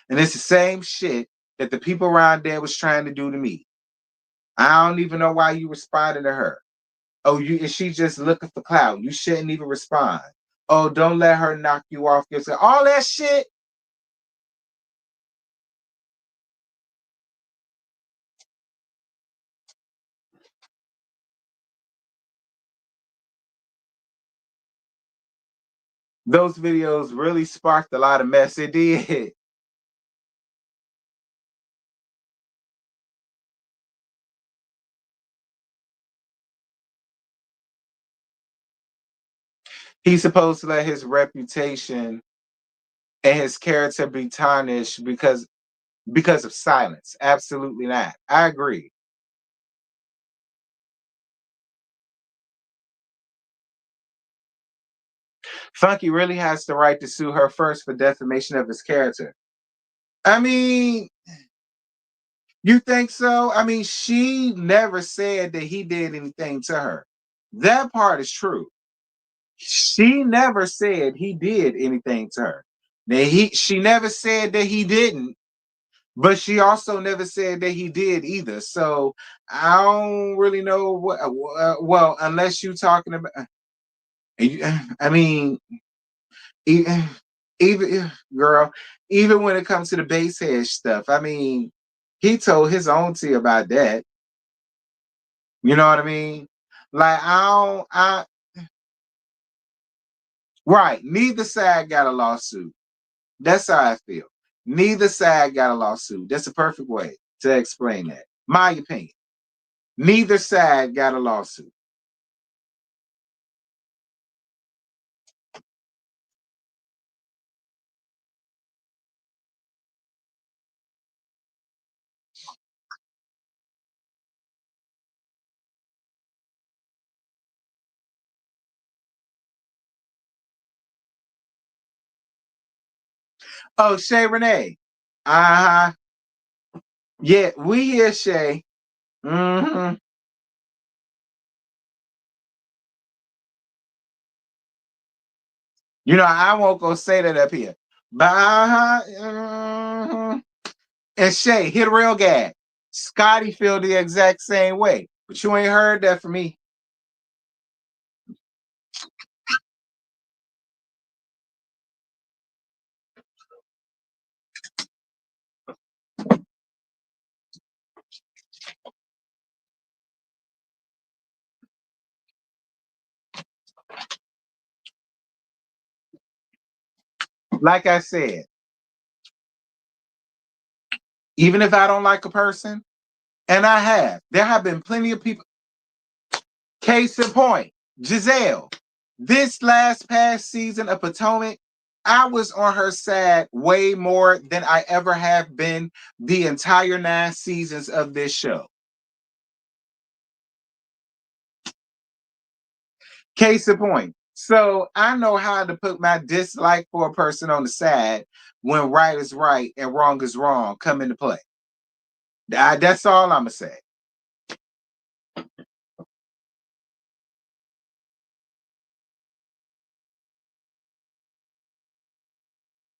And it's the same shit that the people around there was trying to do to me. I don't even know why you responded to her. Oh, is she just looking for clout? You shouldn't even respond. Oh, don't let her knock you off your set. All that shit. Those videos really sparked a lot of mess. It did. He's supposed to let his reputation and his character be tarnished because of silence. Absolutely not. I agree. Funky really has the right to sue her first for defamation of his character. I mean, you think so? I mean, she never said that he did anything to her. That part is true. She never said he did anything to her. She never said that he didn't, but she also never said that he did either. So I don't really know what. Well, unless you're talking about, I mean, even girl, even when it comes to the base head stuff, I mean, he told his own tea about that. You know what I mean? Like I don't, I right. Neither side got a lawsuit. That's how I feel. Neither side got a lawsuit. That's a perfect way to explain that. My opinion. Neither side got a lawsuit. Oh, Shay Renee. Uh-huh. Yeah, we hear Shay. Mm-hmm. You know, I won't go say that up here. But uh-huh. Mhm. And Shay, hit a real gag. Scotty feel the exact same way. But you ain't heard that from me. Like I said, even if I don't like a person, and there have been plenty of people. Case in point, Giselle. This last past season of Potomac, I was on her side way more than I ever have been the entire 9 seasons of this show. Case in point. So I know how to put my dislike for a person on the side when right is right and wrong is wrong come into play. That's all I'm gonna say.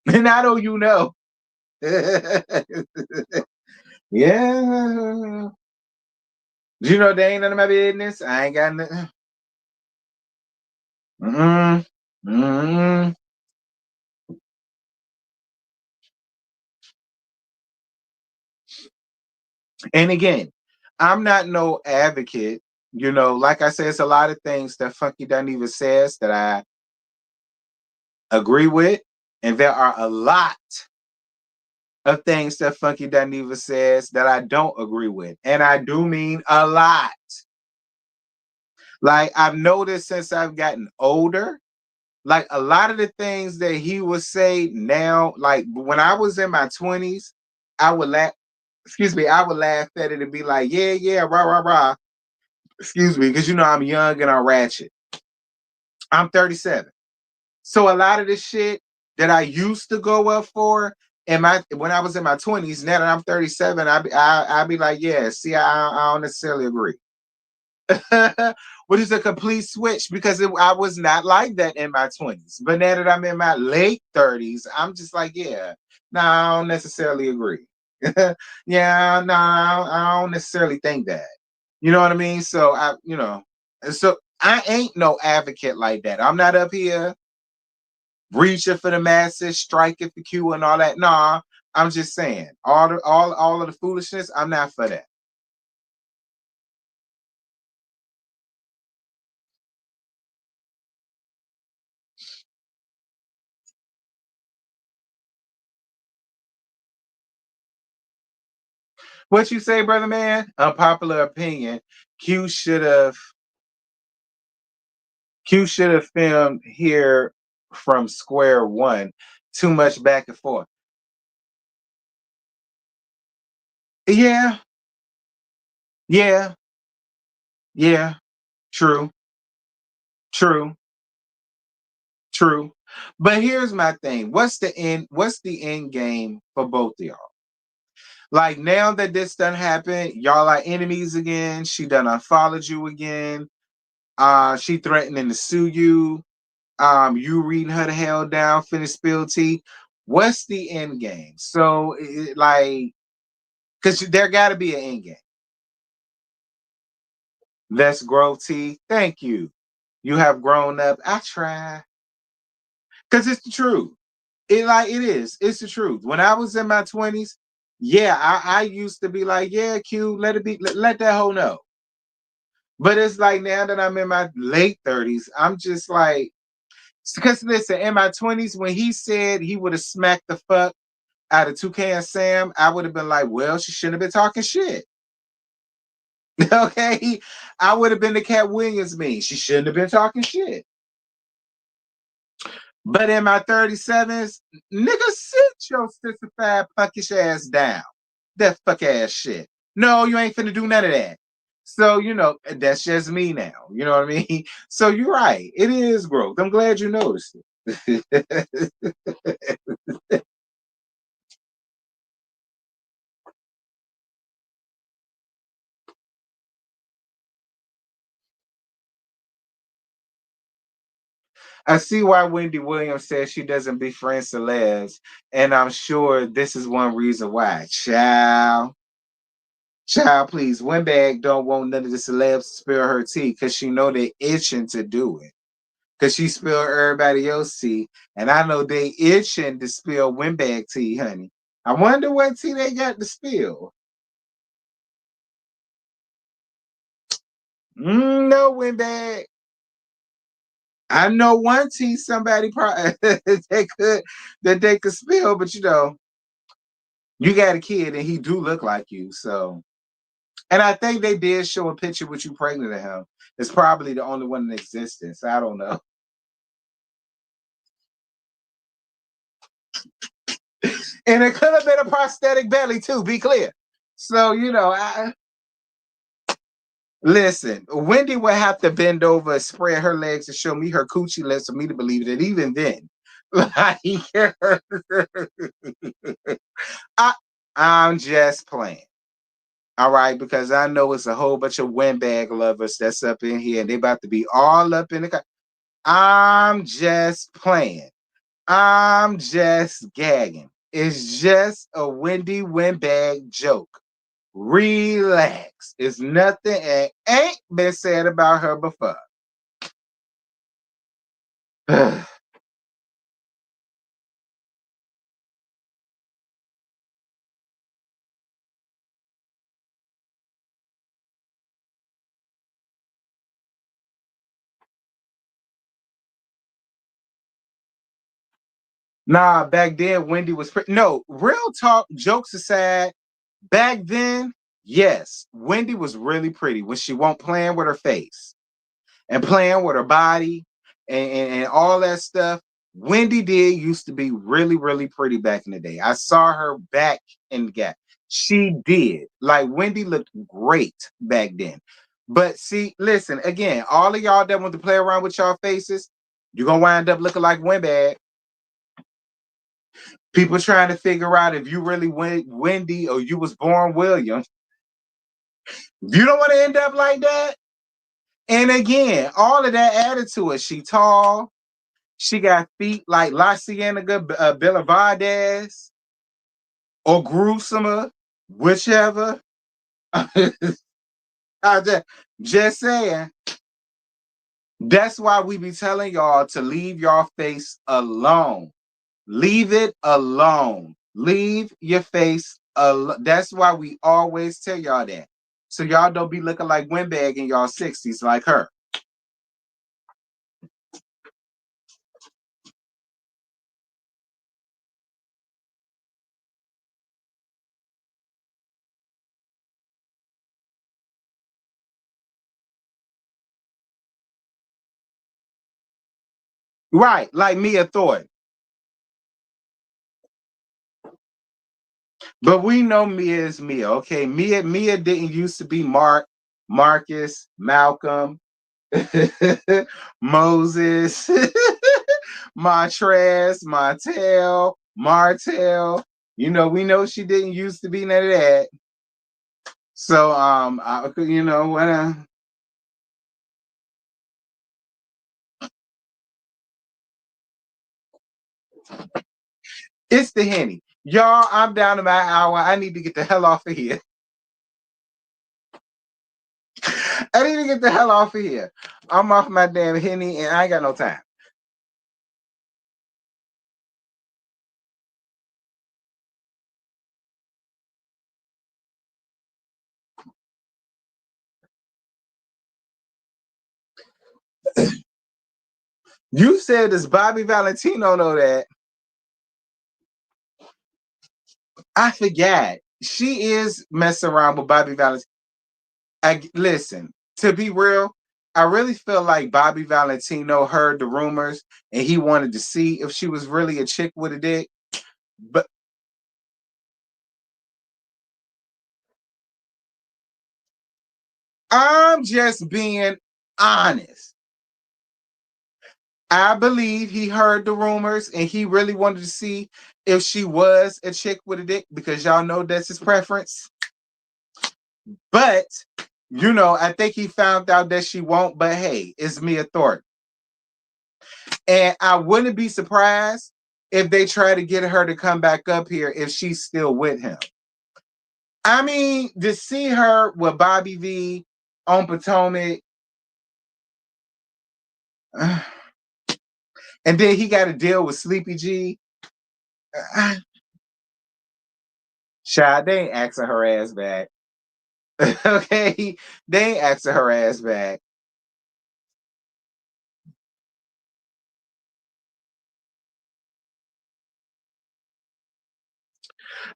And I know you know. Yeah. You know they ain't none of my business. I ain't got nothing. Mm. And again, I'm not no advocate. Like I said, it's a lot of things that Funky Dineva says that I agree with, and there are a lot of things that Funky Dineva says that I don't agree with, and I do mean a lot. Like I've noticed since I've gotten older, like a lot of the things that he would say now, like when I was in my 20s, I would laugh. Excuse me, I would laugh at it and be like, yeah, yeah, rah, rah, rah. Excuse me, because I'm young and I'm ratchet. I'm 37. So a lot of the shit that I used to go up for when I was in my 20s, now that I'm 37, I be like, yeah, see, I don't necessarily agree. Which is a complete switch because I was not like that in my 20s. But now that I'm in my late 30s, I'm just like, yeah, no, I don't necessarily agree. Yeah, no, I don't necessarily think that. You know what I mean? So I ain't no advocate like that. I'm not up here reaching for the masses, striking for Q and all that. Nah, I'm just saying all of the foolishness. I'm not for that. What you say, brother man? Unpopular opinion. Q should have Q should have filmed here from square one. Too much back and forth. Yeah, yeah, yeah. True, true, true. But here's my thing. What's the end game for both of y'all? Like now that this done happened, y'all are enemies again. She done unfollowed you again. She threatening to sue you. You reading her the hell down, finish spill tea. What's the end game? So, like, because there got to be an end game. Let's grow tea. Thank you. You have grown up. I try. Because it's the truth. It is. It's the truth. When I was in my 20s, yeah, I used to be like, yeah, Q, let it be, let that hoe know. But it's like now that I'm in my late 30s, I'm just like, because listen, in my 20s, when he said he would have smacked the fuck out of Toucan Sam, I would have been like, well, she shouldn't have been talking shit. Okay? I would have been the Cat Williams me. She shouldn't have been talking shit. But in my 37s, nigga, sit your sissified punkish ass down. That fuck ass shit. No, you ain't finna do none of that. So, that's just me now. You know what I mean? So you're right. It is growth. I'm glad you noticed it. I see why Wendy Williams says she doesn't befriend celebs, and I'm sure this is one reason why. Child, please. Windbag don't want none of the celebs to spill her tea because she know they itching to do it. Because she spilled everybody else tea, and I know they itching to spill Windbag tea, honey. I wonder what tea they got to spill. No, Windbag. I know one tea somebody probably they could spill, but you got a kid and he do look like you, so. And I think they did show a picture with you pregnant of him. It's probably the only one in existence. I don't know. And it could have been a prosthetic belly too, be clear. So, listen, Wendy would have to bend over, spread her legs, and show me her coochie lips for me to believe it. Even then, like, I, I'm just playing. All right, because I know it's a whole bunch of windbag lovers that's up in here, and they about to be all up in the. I'm just playing. I'm just gagging. It's just a windy windbag joke. Relax. It's nothing and ain't been said about her before. Nah, back then Wendy was no, real talk, jokes aside, back then, yes, Wendy was really pretty when she won't playing with her face and playing with her body and all that stuff. Wendy did used to be really, really pretty back in the day. I saw her back in the gap. She did. Like Wendy looked great back then. But see, listen, again, all of y'all that want to play around with y'all faces, you're gonna wind up looking like Windbag. People trying to figure out if you really Wendy or you was born William. You don't want to end up like that. And again, all of that added to it. She tall. She got feet like La Cienega, Belavardez, or Gruesomer, whichever. I just saying. That's why we be telling y'all to leave your face alone. Leave it alone. Leave your face alone. That's why we always tell y'all that. So y'all don't be looking like Windbag in y'all 60s like her. Right, like Mia Thornton. But we know Mia is Mia, okay? Mia didn't used to be Marcus, Malcolm, Moses, Montrez, Montel, Martell. You know, we know she didn't used to be none of that. So, you know what? It's the Henny. Y'all, I'm down to my hour. I need to get the hell off of here. I need to get the hell off of here. I'm off my damn Henny and I ain't got no time. You said, does Bobby Valentino know that? I forgot. She is messing around with Bobby Valentino. Listen, to be real, I really feel like Bobby Valentino heard the rumors and he wanted to see if she was really a chick with a dick. But I'm just being honest. I believe he heard the rumors and he really wanted to see if she was a chick with a dick because y'all know that's his preference. But, you know, I think he found out that she won't. But hey, it's Mia Thornton. And I wouldn't be surprised if they try to get her to come back up here if she's still with him. I mean, to see her with Bobby V on Potomac, and then he got to deal with Sleepy G. Child, they ain't asking her ass back. Okay, they ain't asking her ass back.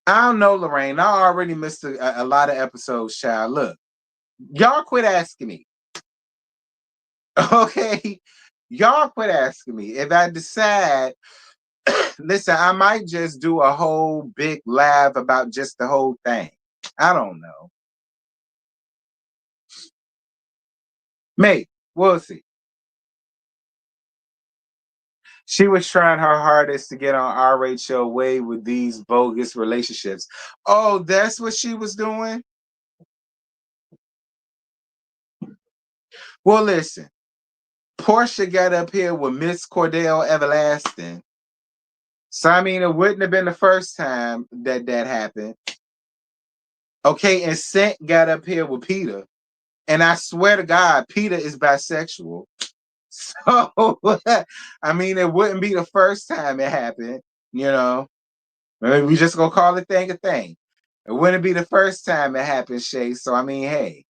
I don't know, Lorraine. I already missed a lot of episodes, child. Look, y'all quit asking me. Okay, y'all quit asking me. If I decide, listen, I might just do a whole big live about just the whole thing. I don't know. Mate, we'll see. She was trying her hardest to get on our Rachel way with these bogus relationships. Oh, that's what she was doing? Well, listen, Portia got up here with Miss Cordell Everlasting. So, I mean, it wouldn't have been the first time that that happened. Okay, and Scent got up here with Peter. And I swear to God, Peter is bisexual. So I mean, it wouldn't be the first time it happened, you know. Maybe we just gonna call the thing a thing. It wouldn't be the first time it happened, Shay. So I mean, hey.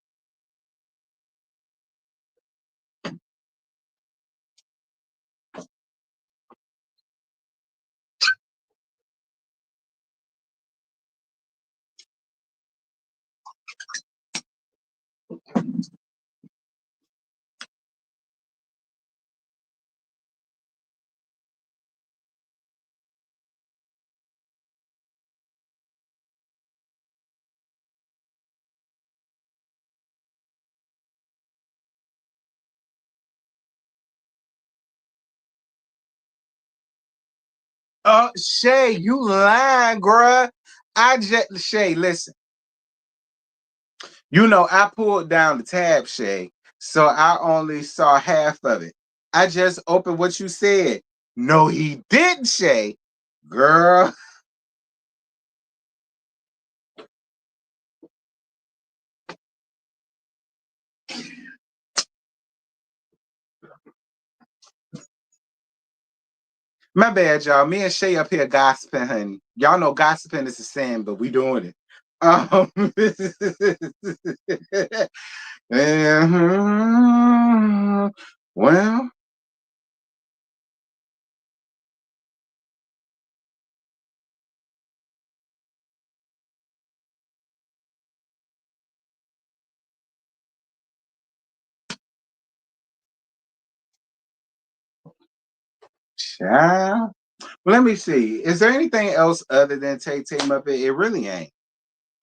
Oh, Shay, you lying, bruh. I just Shay, listen. You know, I pulled down the tab, Shay, so I only saw half of it. I just opened what you said. No, he didn't, Shay. Girl. My bad, y'all. Me and Shay up here gossiping, honey. Y'all know gossiping is a sin, but we doing it. Um, well, child. Well, let me see. Is there anything else other than TayTay-Muppet? It really ain't.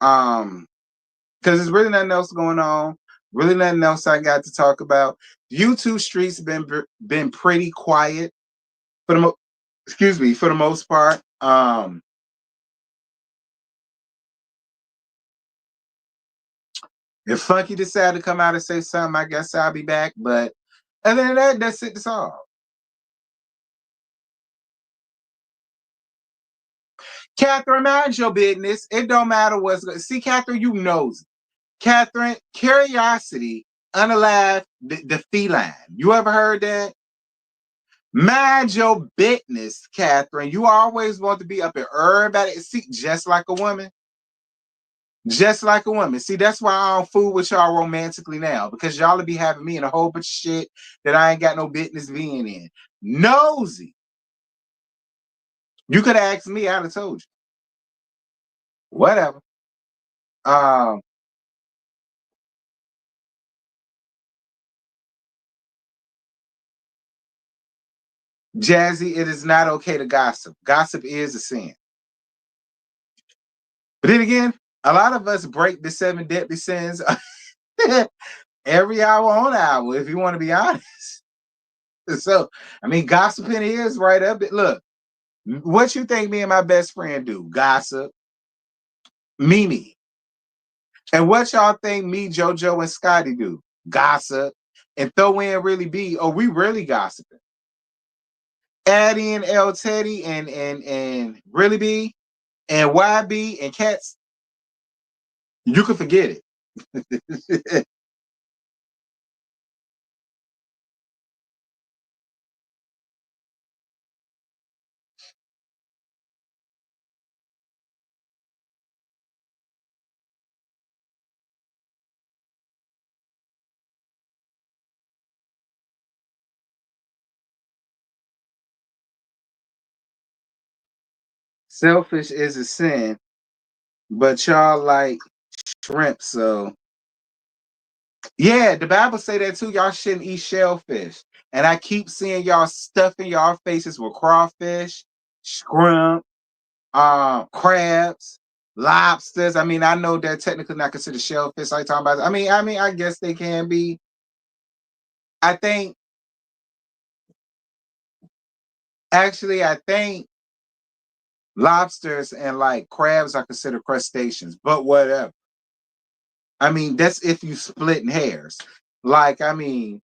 Um, because there's really nothing else going on. Really nothing else I got to talk about. YouTube streets been pretty quiet for excuse me, for the most part. If Funky decided to come out and say something, I guess I'll be back. But other than that, that's it. That's all. Catherine, mind your business. It don't matter what's good. See, Catherine, you knows. Catherine, curiosity, unalive the feline. You ever heard that? Mind your business, Catherine. You always want to be up in everybody. See, just like a woman. Just like a woman. See, that's why I don't fool with y'all romantically now. Because y'all will be having me in a whole bunch of shit that I ain't got no business being in. Nosy. You could have asked me, I'd have told you. Whatever. Um, Jazzy, it is not okay to gossip. Gossip is a sin. But then again, a lot of us break the seven deadly sins every hour on hour, if you want to be honest. So, I mean, gossiping is right up it. Look, what you think me and my best friend do? Gossip. Mimi. And what y'all think me, JoJo, and Scotty do? Gossip. And throw in really be, oh, we really gossiping. Addie and L Teddy and really be and YB and Cats, you can forget it. Selfish is a sin, but y'all like shrimp, so yeah, the Bible say that too. Y'all shouldn't eat shellfish. And I keep seeing y'all stuffing y'all faces with crawfish, shrimp, crabs, lobsters. I mean, I know they're technically not considered shellfish. Like talking about, I guess they can be. I think I think lobsters and like crabs are considered crustaceans, but whatever. I mean, that's if you splitting hairs. Like, I mean,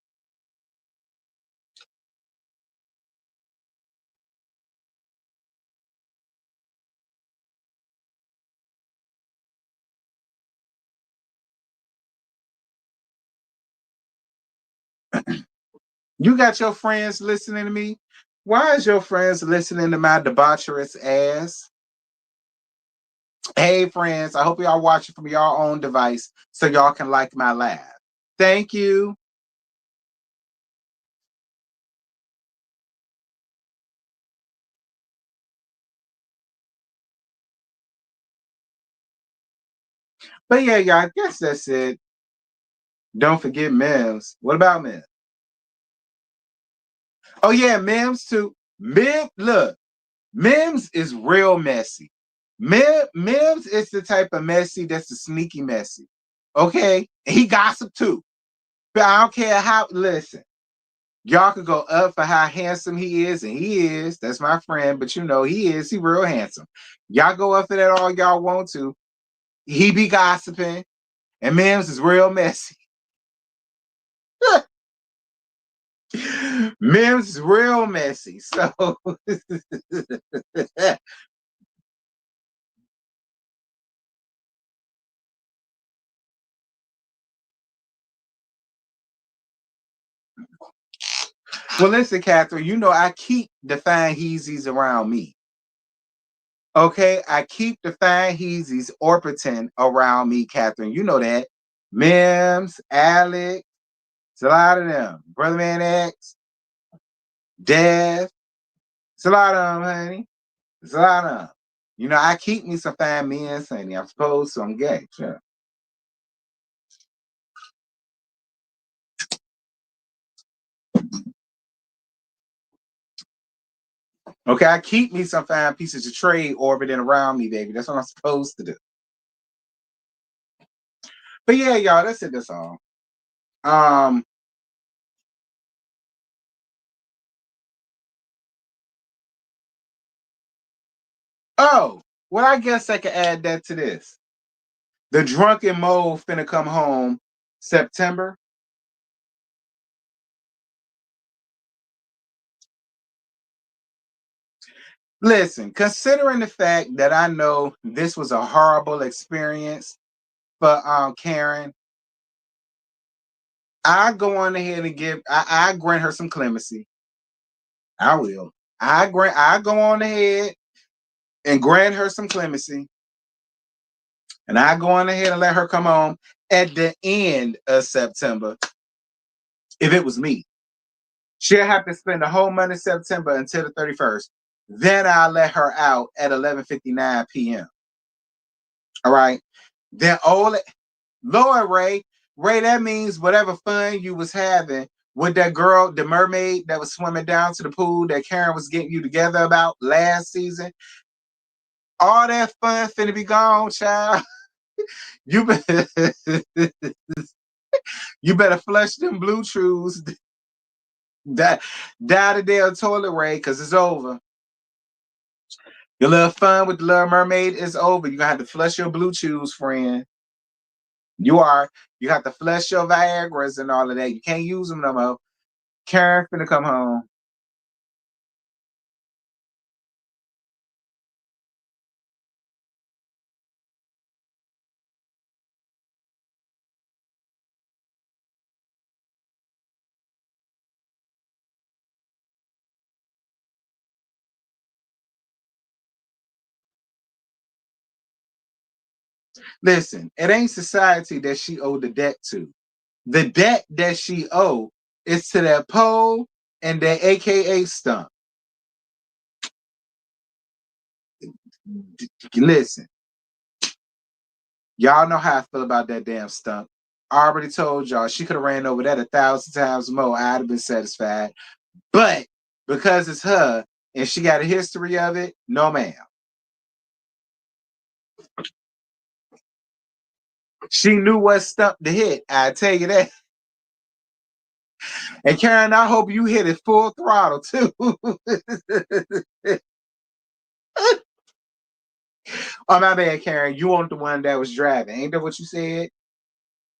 You got your friends listening to me? Why is your friends listening to my debaucherous ass? Hey, friends, I hope y'all watching from your own device so y'all can like my laugh. Thank you. But yeah, y'all, I guess that's it. Don't forget Mims. What about Mims? Oh yeah, Mims too. Look, Mims is real messy. Mims is the type of messy that's a sneaky messy. Okay? He gossip too. But I don't care how, listen, y'all could go up for how handsome he is, and he is. That's my friend, but you know, he real handsome. Y'all go up for that all y'all want to. He be gossiping, and Mims is real messy. Mims is real messy. So well, listen, Catherine, you know I keep the fine Heezies around me. Okay, I keep the fine Heezies orbiting around me, Catherine. You know that. Mims, Alex, it's a lot of them. Brother Man X, Dev, it's a lot of them, honey. It's a lot of them. You know, I keep me some fine men, honey. I'm supposed to. I'm gay. Sure. Okay, I keep me some fine pieces of trade orbiting around me, baby. That's what I'm supposed to do. But yeah, y'all, that's it. That's all. Um, oh, well, I guess I could add that to this. The drunken mole finna come home September. Listen, considering the fact that I know this was a horrible experience for Karen, I go on ahead and I grant her some clemency. I will. I go on ahead and grant her some clemency. And I go on ahead and let her come home at the end of September. If it was me, she'll have to spend the whole month of September until the 31st. Then I'll let her out at 11:59 p.m. All right. Then Lord Ray, that means whatever fun you was having with that girl, the mermaid that was swimming down to the pool that Karen was getting you together about last season, all that fun finna be gone, child. You better, you better flush them blue truths that down the damn toilet, Ray, because it's over. Your little fun with the little mermaid is over. You're gonna have to flush your blue chews, friend. You have to flush your Viagra's and all of that. You can't use them no more. Karen finna come home. Listen, it ain't society that she owed the debt to. The debt that she owed is to that pole and that AKA stump. Listen, y'all know how I feel about that damn stump. I already told y'all she could have ran over that 1,000 times more. I'd have been satisfied. But because it's her and she got a history of it, no ma'am. She knew what stump to hit. I tell you that. And Karen, I hope you hit it full throttle too. Oh, my bad, Karen. You weren't the one that was driving. Ain't that what you said?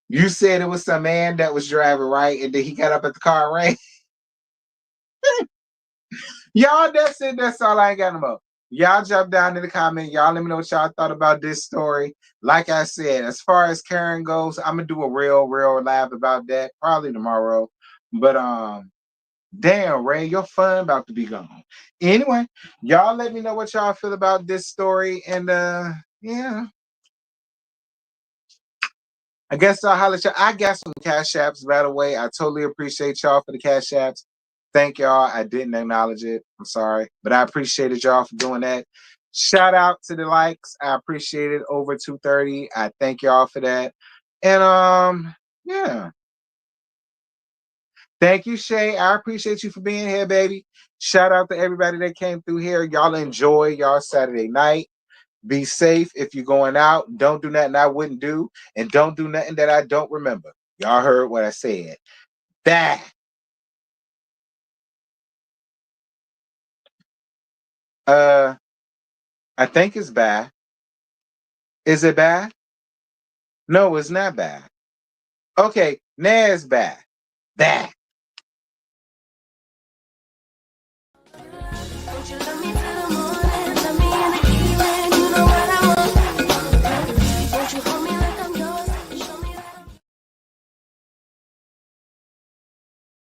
You said it was some man that was driving, right? And then he got up at the car rank. Y'all, that's it. That's all I ain't got no more. Y'all jump down in the comment. Y'all let me know what y'all thought about this story. Like I said, as far as Karen goes, I'm gonna do a real live about that probably tomorrow. But Damn, Ray, your fun about to be gone. Anyway, y'all let me know what y'all feel about this story. And yeah. I guess I'll holler at y'all. I got some cash apps, by the way. I totally appreciate y'all for the cash apps. Thank y'all. I didn't acknowledge it. I'm sorry. But I appreciated y'all for doing that. Shout out to the likes. I appreciate it. Over 230. I thank y'all for that. And yeah. Thank you, Shay. I appreciate you for being here, baby. Shout out to everybody that came through here. Y'all enjoy y'all Saturday night. Be safe if you're going out. Don't do nothing I wouldn't do. And don't do nothing that I don't remember. Y'all heard what I said. That. I think it's bad. Is it bad? No, it's not bad. Okay, now it's bad. Bad.